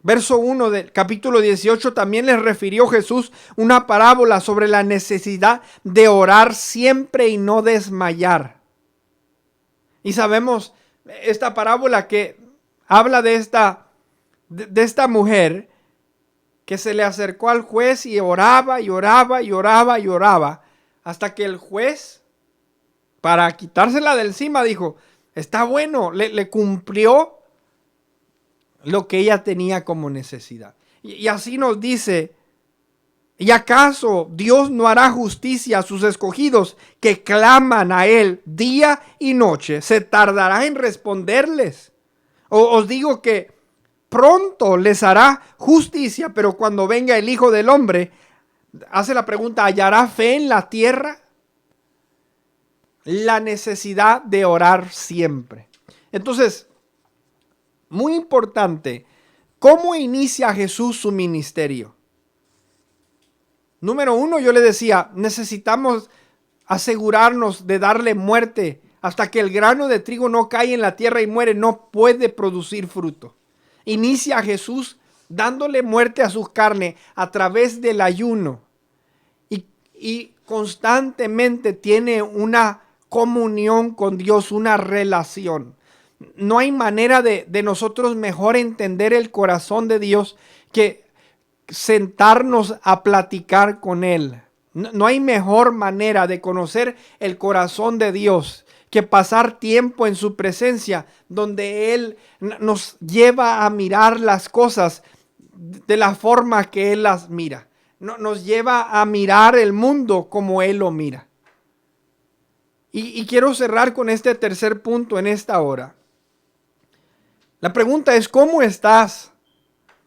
Verso 1 del capítulo 18 también les refirió Jesús una parábola sobre la necesidad de orar siempre y no desmayar. Y sabemos esta parábola que habla de esta mujer que se le acercó al juez y oraba y oraba y oraba y oraba hasta que el juez, para quitársela de encima, dijo, está bueno, le cumplió lo que ella tenía como necesidad. Y así nos dice, ¿y acaso Dios no hará justicia a sus escogidos que claman a Él día y noche? ¿Se tardará en responderles? Os digo que pronto les hará justicia, pero cuando venga el Hijo del Hombre, hace la pregunta, ¿hallará fe en la tierra? La necesidad de orar siempre. Entonces, muy importante, ¿cómo inicia Jesús su ministerio? Número 1, yo le decía, necesitamos asegurarnos de darle muerte. Hasta que el grano de trigo no cae en la tierra y muere, no puede producir fruto. Inicia Jesús dándole muerte a su carne a través del ayuno. Y constantemente tiene una comunión con Dios, una relación. No hay manera de nosotros mejor entender el corazón de Dios que sentarnos a platicar con Él. No hay mejor manera de conocer el corazón de Dios que pasar tiempo en su presencia, donde Él nos lleva a mirar las cosas de la forma que Él las mira. Nos lleva a mirar el mundo como Él lo mira. Y quiero cerrar con este tercer punto en esta hora. La pregunta es, ¿cómo estás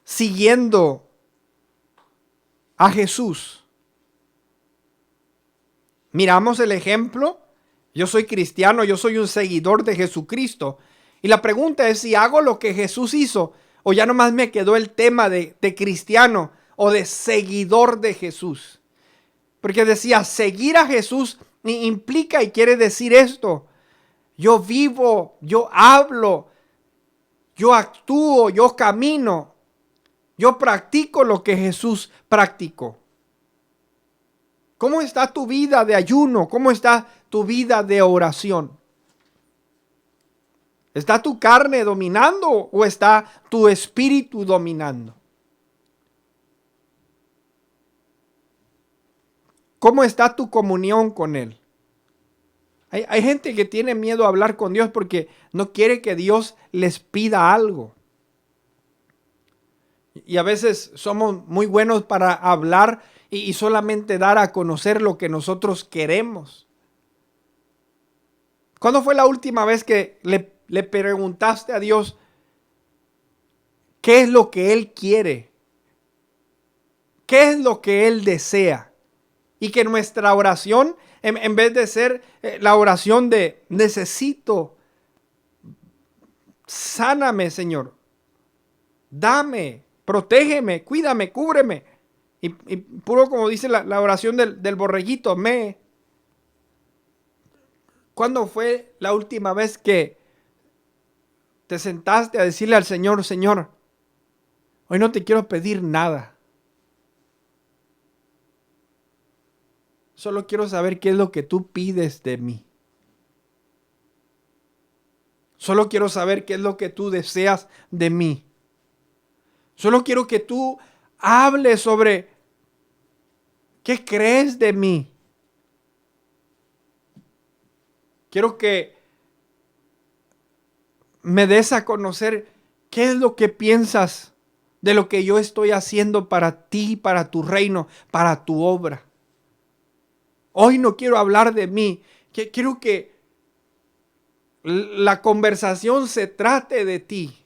siguiendo a Jesús? Miramos el ejemplo. Yo soy cristiano, yo soy un seguidor de Jesucristo. Y la pregunta es si hago lo que Jesús hizo o ya nomás me quedó el tema de cristiano o de seguidor de Jesús. Porque decía, seguir a Jesús implica y quiere decir esto. Yo vivo, yo hablo, yo actúo, yo camino, yo practico lo que Jesús practicó. ¿Cómo está tu vida de ayuno? ¿Cómo está tu vida de oración? ¿Está tu carne dominando o está tu espíritu dominando? ¿Cómo está tu comunión con Él? Hay gente que tiene miedo a hablar con Dios porque no quiere que Dios les pida algo. Y a veces somos muy buenos para hablar y solamente dar a conocer lo que nosotros queremos. ¿Cuándo fue la última vez que le preguntaste a Dios qué es lo que Él quiere? ¿Qué es lo que Él desea? Y que nuestra oración, en vez de ser la oración de necesito, sáname, Señor, dame, protégeme, cuídame, cúbreme. Y puro como dice la oración del borreguito, ¿cuándo fue la última vez que te sentaste a decirle al Señor, Señor, hoy no te quiero pedir nada? Solo quiero saber qué es lo que tú pides de mí. Solo quiero saber qué es lo que tú deseas de mí. Solo quiero que tú hables sobre qué crees de mí. Quiero que me des a conocer qué es lo que piensas de lo que yo estoy haciendo para ti, para tu reino, para tu obra. Hoy no quiero hablar de mí. Quiero que la conversación se trate de ti.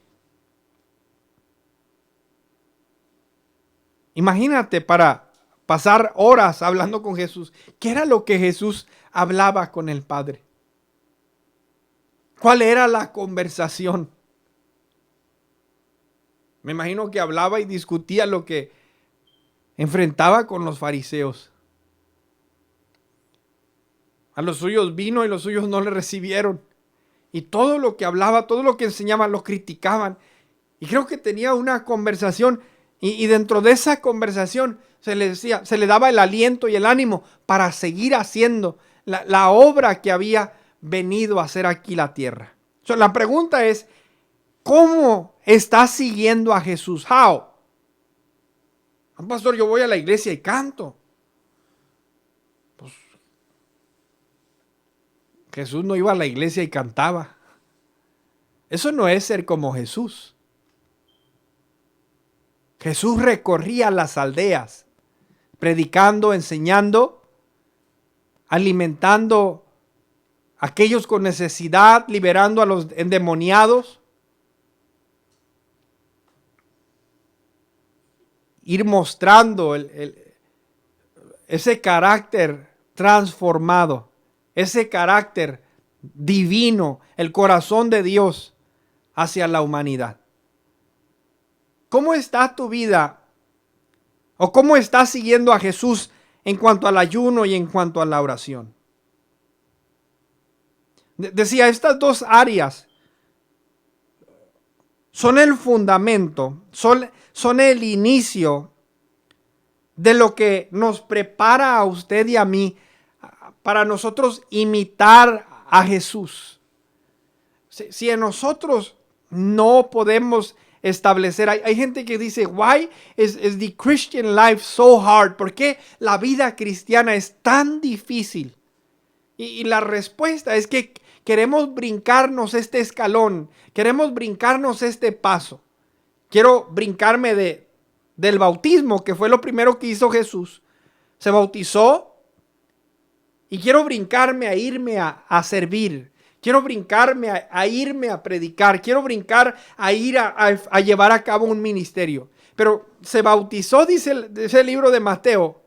Imagínate para pasar horas hablando con Jesús. ¿Qué era lo que Jesús hablaba con el Padre? ¿Cuál era la conversación? Me imagino que hablaba y discutía lo que enfrentaba con los fariseos. A los suyos vino y los suyos no le recibieron. Y todo lo que hablaba, todo lo que enseñaba, lo criticaban. Y creo que tenía una conversación. Y dentro de esa conversación se le daba el aliento y el ánimo para seguir haciendo la obra que había venido a hacer aquí la tierra. La pregunta es, ¿cómo estás siguiendo a Jesús? How? Pastor, yo voy a la iglesia y canto. Pues, Jesús no iba a la iglesia y cantaba. Eso no es ser como Jesús. Jesús recorría las aldeas, predicando, enseñando, alimentando a aquellos con necesidad, liberando a los endemoniados. Ir mostrando ese carácter transformado, ese carácter divino, el corazón de Dios hacia la humanidad. ¿Cómo está tu vida? ¿O cómo estás siguiendo a Jesús en cuanto al ayuno y en cuanto a la oración? Decía, estas dos áreas son el fundamento, son el inicio de lo que nos prepara a usted y a mí para nosotros imitar a Jesús. Si en nosotros no podemos establecer, hay gente que dice, why is the Christian life so hard? ¿Por qué la vida cristiana es tan difícil? Y la respuesta es que queremos brincarnos este escalón, queremos brincarnos este paso. Quiero brincarme del bautismo, que fue lo primero que hizo Jesús. Se bautizó y quiero brincarme a irme a servir. Quiero brincarme a irme a predicar. Quiero brincar a ir a llevar a cabo un ministerio. Pero se bautizó, dice el libro de Mateo,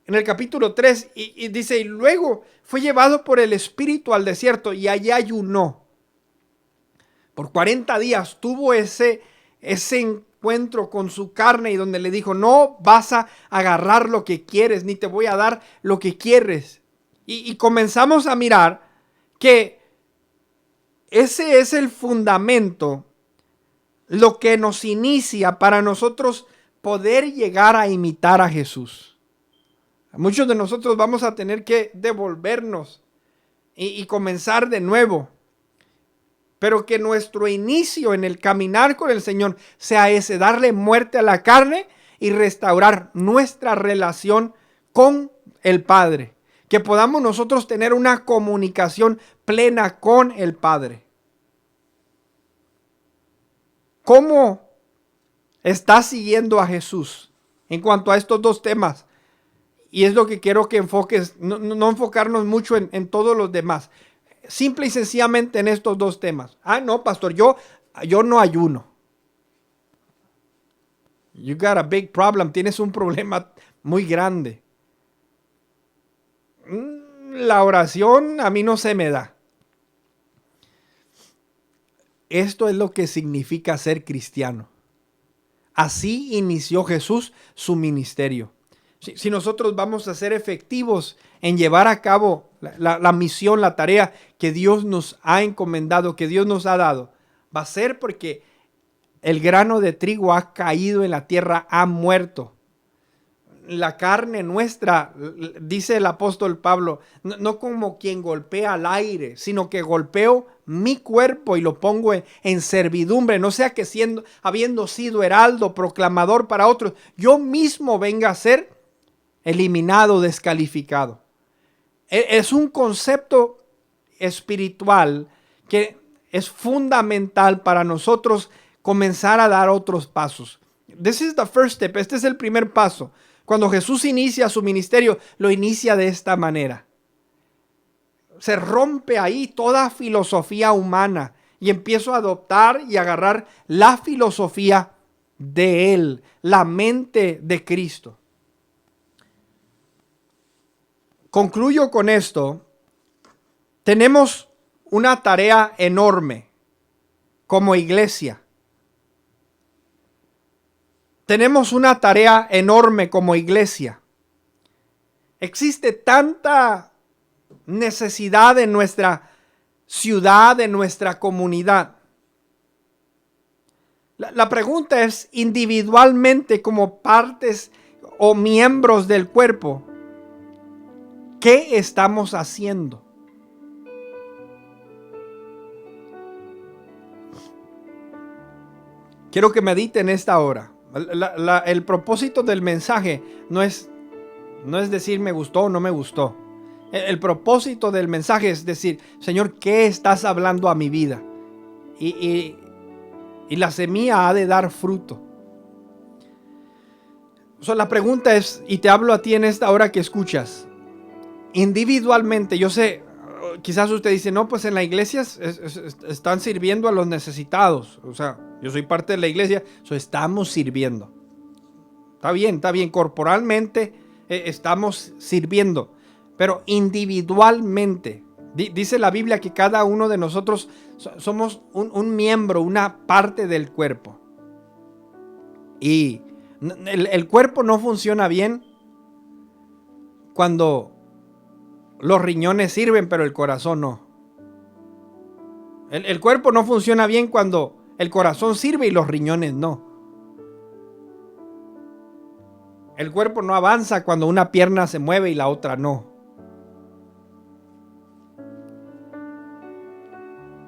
en el capítulo 3, y dice, y luego fue llevado por el Espíritu al desierto y allá ayunó. Por 40 días tuvo ese encuentro con su carne y donde le dijo, no vas a agarrar lo que quieres, ni te voy a dar lo que quieres. Y comenzamos a mirar que ese es el fundamento, lo que nos inicia para nosotros poder llegar a imitar a Jesús. Muchos de nosotros vamos a tener que devolvernos y comenzar de nuevo. Pero que nuestro inicio en el caminar con el Señor sea ese, darle muerte a la carne y restaurar nuestra relación con el Padre. Que podamos nosotros tener una comunicación plena con el Padre. ¿Cómo estás siguiendo a Jesús en cuanto a estos dos temas? Y es lo que quiero que enfoques, no enfocarnos mucho en todos los demás. Simple y sencillamente en estos dos temas. No, pastor, yo no ayuno. You got a big problem. Tienes un problema muy grande. La oración a mí no se me da. Esto es lo que significa ser cristiano. Así inició Jesús su ministerio. Si nosotros vamos a ser efectivos en llevar a cabo la misión, la tarea que Dios nos ha encomendado, que Dios nos ha dado, va a ser porque el grano de trigo ha caído en la tierra, ha muerto. La carne nuestra, dice el apóstol Pablo, no como quien golpea al aire, sino que golpeo mi cuerpo y lo pongo en servidumbre, no sea que habiendo sido heraldo, proclamador para otros, yo mismo venga a ser eliminado, descalificado. Es un concepto espiritual que es fundamental para nosotros comenzar a dar otros pasos. This is the first step. Este es el primer paso. Cuando Jesús inicia su ministerio, lo inicia de esta manera. Se rompe ahí toda filosofía humana y empiezo a adoptar y agarrar la filosofía de Él, la mente de Cristo. concluyo con esto. Tenemos una tarea enorme como iglesia. Tenemos una tarea enorme como iglesia. Existe tanta necesidad en nuestra ciudad, en nuestra comunidad. La pregunta es, individualmente como partes o miembros del cuerpo, ¿qué estamos haciendo? Quiero que mediten esta hora. El propósito del mensaje no es decir me gustó o no me gustó. El propósito del mensaje es decir, Señor, ¿qué estás hablando a mi vida? Y la semilla ha de dar fruto. La pregunta es, y te hablo a ti en esta hora que escuchas, individualmente, yo sé, quizás usted dice, no, pues en la iglesia están sirviendo a los necesitados. O sea, yo soy parte de la iglesia, estamos sirviendo. Está bien, corporalmente estamos sirviendo, pero individualmente, dice la Biblia que cada uno de nosotros somos un miembro, una parte del cuerpo. Y el cuerpo no funciona bien cuando los riñones sirven, pero el corazón no. El cuerpo no funciona bien cuando el corazón sirve y los riñones no. El cuerpo no avanza cuando una pierna se mueve y la otra no.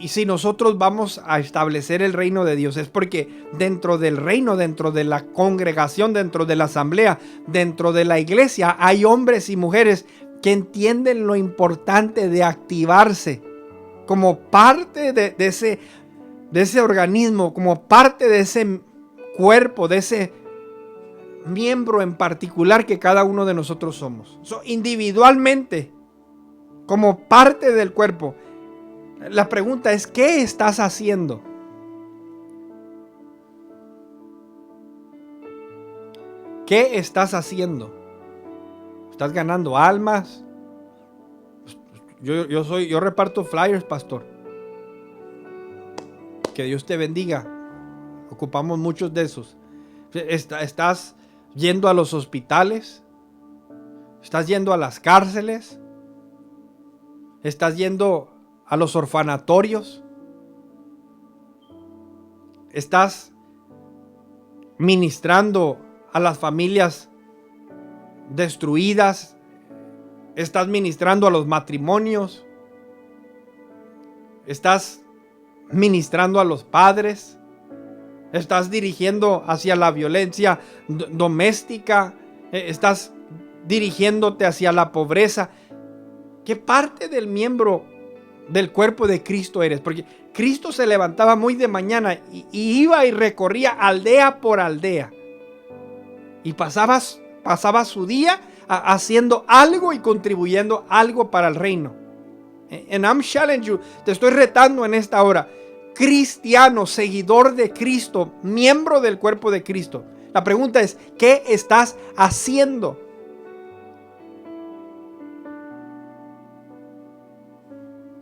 Y si nosotros vamos a establecer el reino de Dios, es porque dentro del reino, dentro de la congregación, dentro de la asamblea, dentro de la iglesia, hay hombres y mujeres que entienden lo importante de activarse como parte de ese organismo, como parte de ese cuerpo, de ese miembro en particular que cada uno de nosotros somos. Individualmente, como parte del cuerpo. La pregunta es, ¿qué estás haciendo? ¿Qué estás haciendo? ¿Estás ganando almas? Yo reparto flyers, pastor. Que Dios te bendiga. Ocupamos muchos de esos. ¿Estás yendo a los hospitales? ¿Estás yendo a las cárceles? ¿Estás yendo a los orfanatorios? ¿Estás ministrando a las familias destruidas? ¿Estás ministrando a los matrimonios? ¿Estás ministrando a los padres? ¿Estás dirigiendo hacia la violencia doméstica? ¿Estás dirigiéndote hacia la pobreza? ¿Qué parte del miembro del cuerpo de Cristo eres? Porque Cristo se levantaba muy de mañana y iba y recorría aldea por aldea. Y pasaba su día haciendo algo y contribuyendo algo para el reino. And I'm challenging you, te estoy retando en esta hora. Cristiano, seguidor de Cristo, miembro del cuerpo de Cristo. La pregunta es, ¿qué estás haciendo?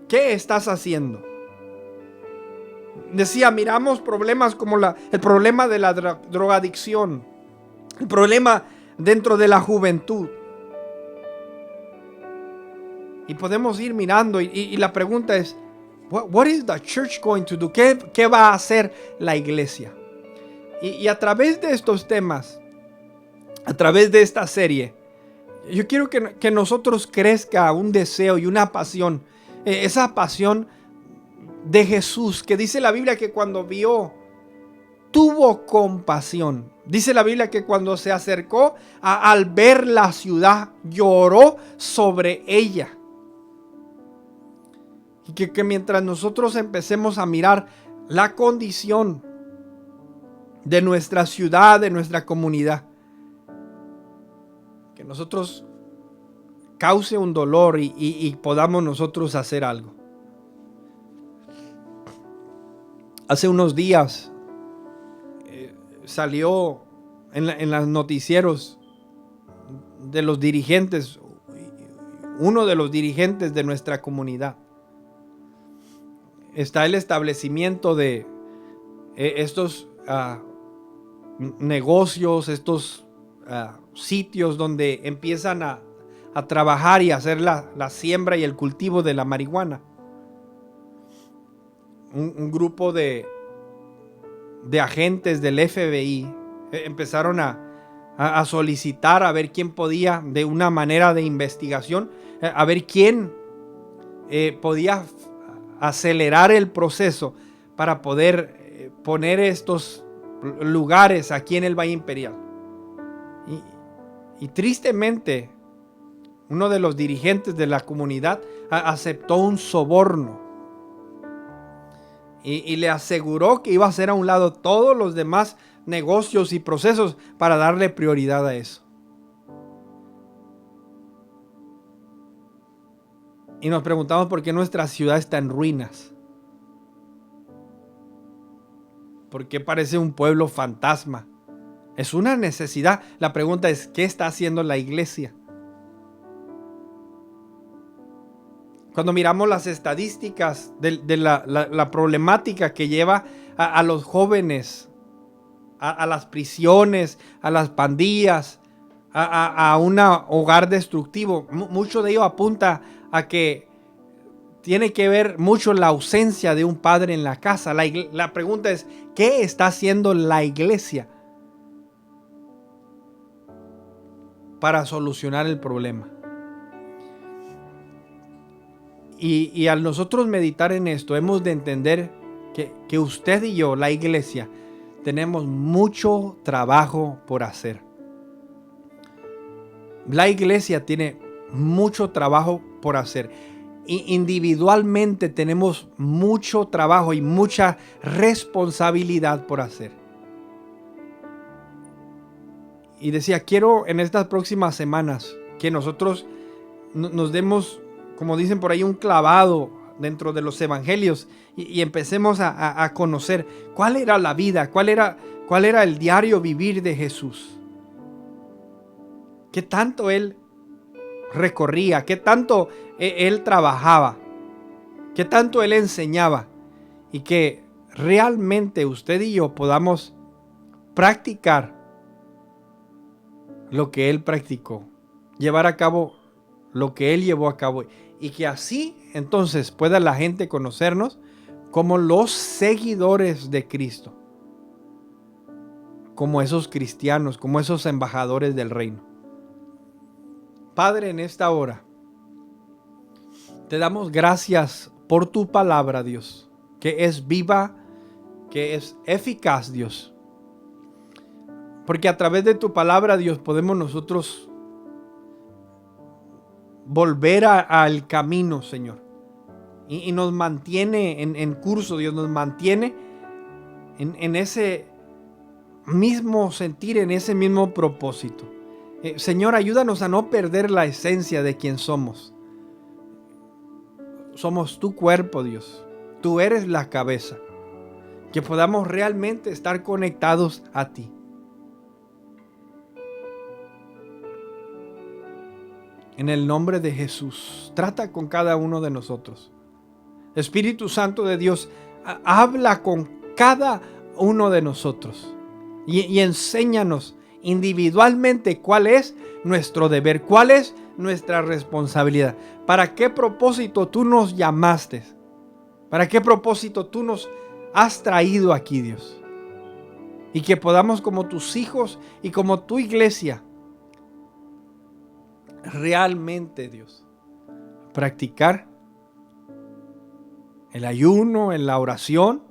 ¿Qué estás haciendo? Decía, miramos problemas como el problema de la drogadicción, el problema dentro de la juventud. Y podemos ir mirando y la pregunta es, what is the church going to do? ¿Qué va a hacer la iglesia? Y a través de estos temas, a través de esta serie, yo quiero que nosotros crezca un deseo y una pasión, esa pasión de Jesús, que dice la Biblia que cuando vio, tuvo compasión. Dice la Biblia que cuando se acercó al ver la ciudad, lloró sobre ella. Y que mientras nosotros empecemos a mirar la condición de nuestra ciudad, de nuestra comunidad, que nosotros cause un dolor y podamos nosotros hacer algo. Hace unos días salió en los noticieros de los dirigentes uno de los dirigentes de nuestra comunidad. Está el establecimiento de estos negocios, estos sitios donde empiezan a trabajar y hacer la siembra y el cultivo de la marihuana. Un grupo de agentes del FBI empezaron a solicitar a ver quién podía, de una manera de investigación, a ver quién podía acelerar el proceso para poder poner estos lugares aquí en el Valle Imperial. Y tristemente, uno de los dirigentes de la comunidad aceptó un soborno y le aseguró que iba a hacer a un lado todos los demás negocios y procesos para darle prioridad a eso. Y nos preguntamos por qué nuestra ciudad está en ruinas. ¿Por qué parece un pueblo fantasma? Es una necesidad. La pregunta es, ¿qué está haciendo la iglesia? Cuando miramos las estadísticas de la problemática que lleva a los jóvenes a las prisiones, a las pandillas, a un hogar destructivo, mucho de ello apunta a que tiene que ver mucho la ausencia de un padre en la casa. La pregunta es, ¿qué está haciendo la iglesia para solucionar el problema? Y al nosotros meditar en esto, hemos de entender que usted y yo, la iglesia, tenemos mucho trabajo por hacer. La iglesia tiene mucho trabajo por hacer. Individualmente tenemos mucho trabajo y mucha responsabilidad por hacer. Y decía, quiero en estas próximas semanas que nosotros nos demos, como dicen por ahí, un clavado dentro de los evangelios y empecemos a conocer cuál era la vida, cuál era el diario vivir de Jesús. Qué tanto Él recorría, qué tanto Él trabajaba, qué tanto Él enseñaba, y que realmente usted y yo podamos practicar lo que Él practicó, llevar a cabo lo que Él llevó a cabo, y que así entonces pueda la gente conocernos como los seguidores de Cristo, como esos cristianos, como esos embajadores del reino. Padre, en esta hora te damos gracias por tu palabra, Dios, que es viva, que es eficaz, Dios. Porque a través de tu palabra, Dios, podemos nosotros volver al camino, Señor. Y nos mantiene en curso, Dios, nos mantiene en ese mismo sentir, en ese mismo propósito. Señor, ayúdanos a no perder la esencia de quien somos. Somos tu cuerpo, Dios. Tú eres la cabeza. Que podamos realmente estar conectados a ti. En el nombre de Jesús, trata con cada uno de nosotros. Espíritu Santo de Dios, habla con cada uno de nosotros y enséñanos individualmente cuál es nuestro deber, cuál es nuestra responsabilidad, para qué propósito tú nos llamaste, para qué propósito tú nos has traído aquí, Dios. Y que podamos, como tus hijos y como tu iglesia, realmente, Dios, practicar el ayuno, en la oración,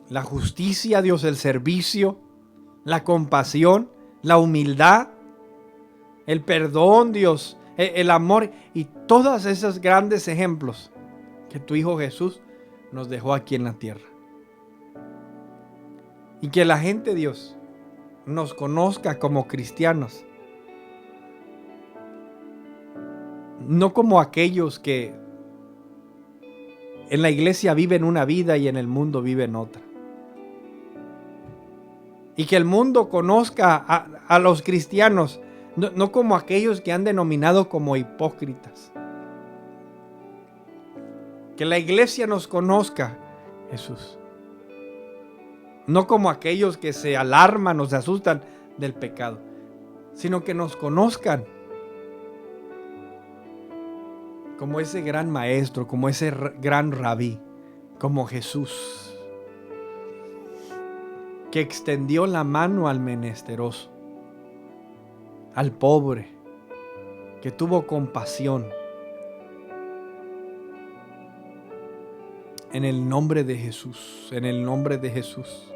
la justicia, Dios, el servicio, la compasión, la humildad, el perdón, Dios, el amor y todos esos grandes ejemplos que tu Hijo Jesús nos dejó aquí en la tierra. Y que la gente, Dios, nos conozca como cristianos, no como aquellos que en la iglesia viven una vida y en el mundo viven otra. Y que el mundo conozca a los cristianos No como aquellos que han denominado como hipócritas. Que la iglesia nos conozca, Jesús. No como aquellos que se alarman o se asustan del pecado, sino que nos conozcan como ese gran maestro, como ese gran rabí, como Jesús, que extendió la mano al menesteroso, al pobre, que tuvo compasión. En el nombre de Jesús, en el nombre de Jesús.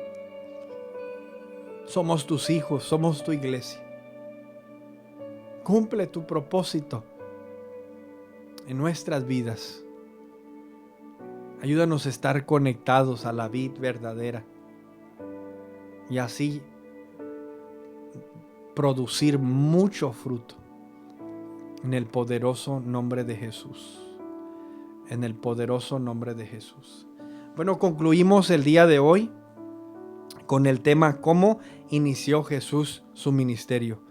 Somos tus hijos, somos tu iglesia. Cumple tu propósito en nuestras vidas. Ayúdanos a estar conectados a la vid verdadera y así producir mucho fruto en el poderoso nombre de Jesús. En el poderoso nombre de Jesús. Bueno, concluimos el día de hoy con el tema ¿cómo inició Jesús su ministerio?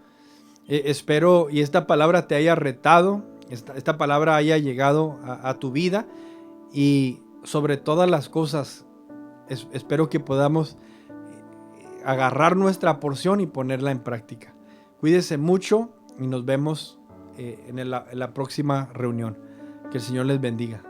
Espero y esta palabra te haya retado, esta palabra haya llegado a tu vida y sobre todas las cosas espero que podamos agarrar nuestra porción y ponerla en práctica. Cuídense mucho y nos vemos en la próxima reunión. Que el Señor les bendiga.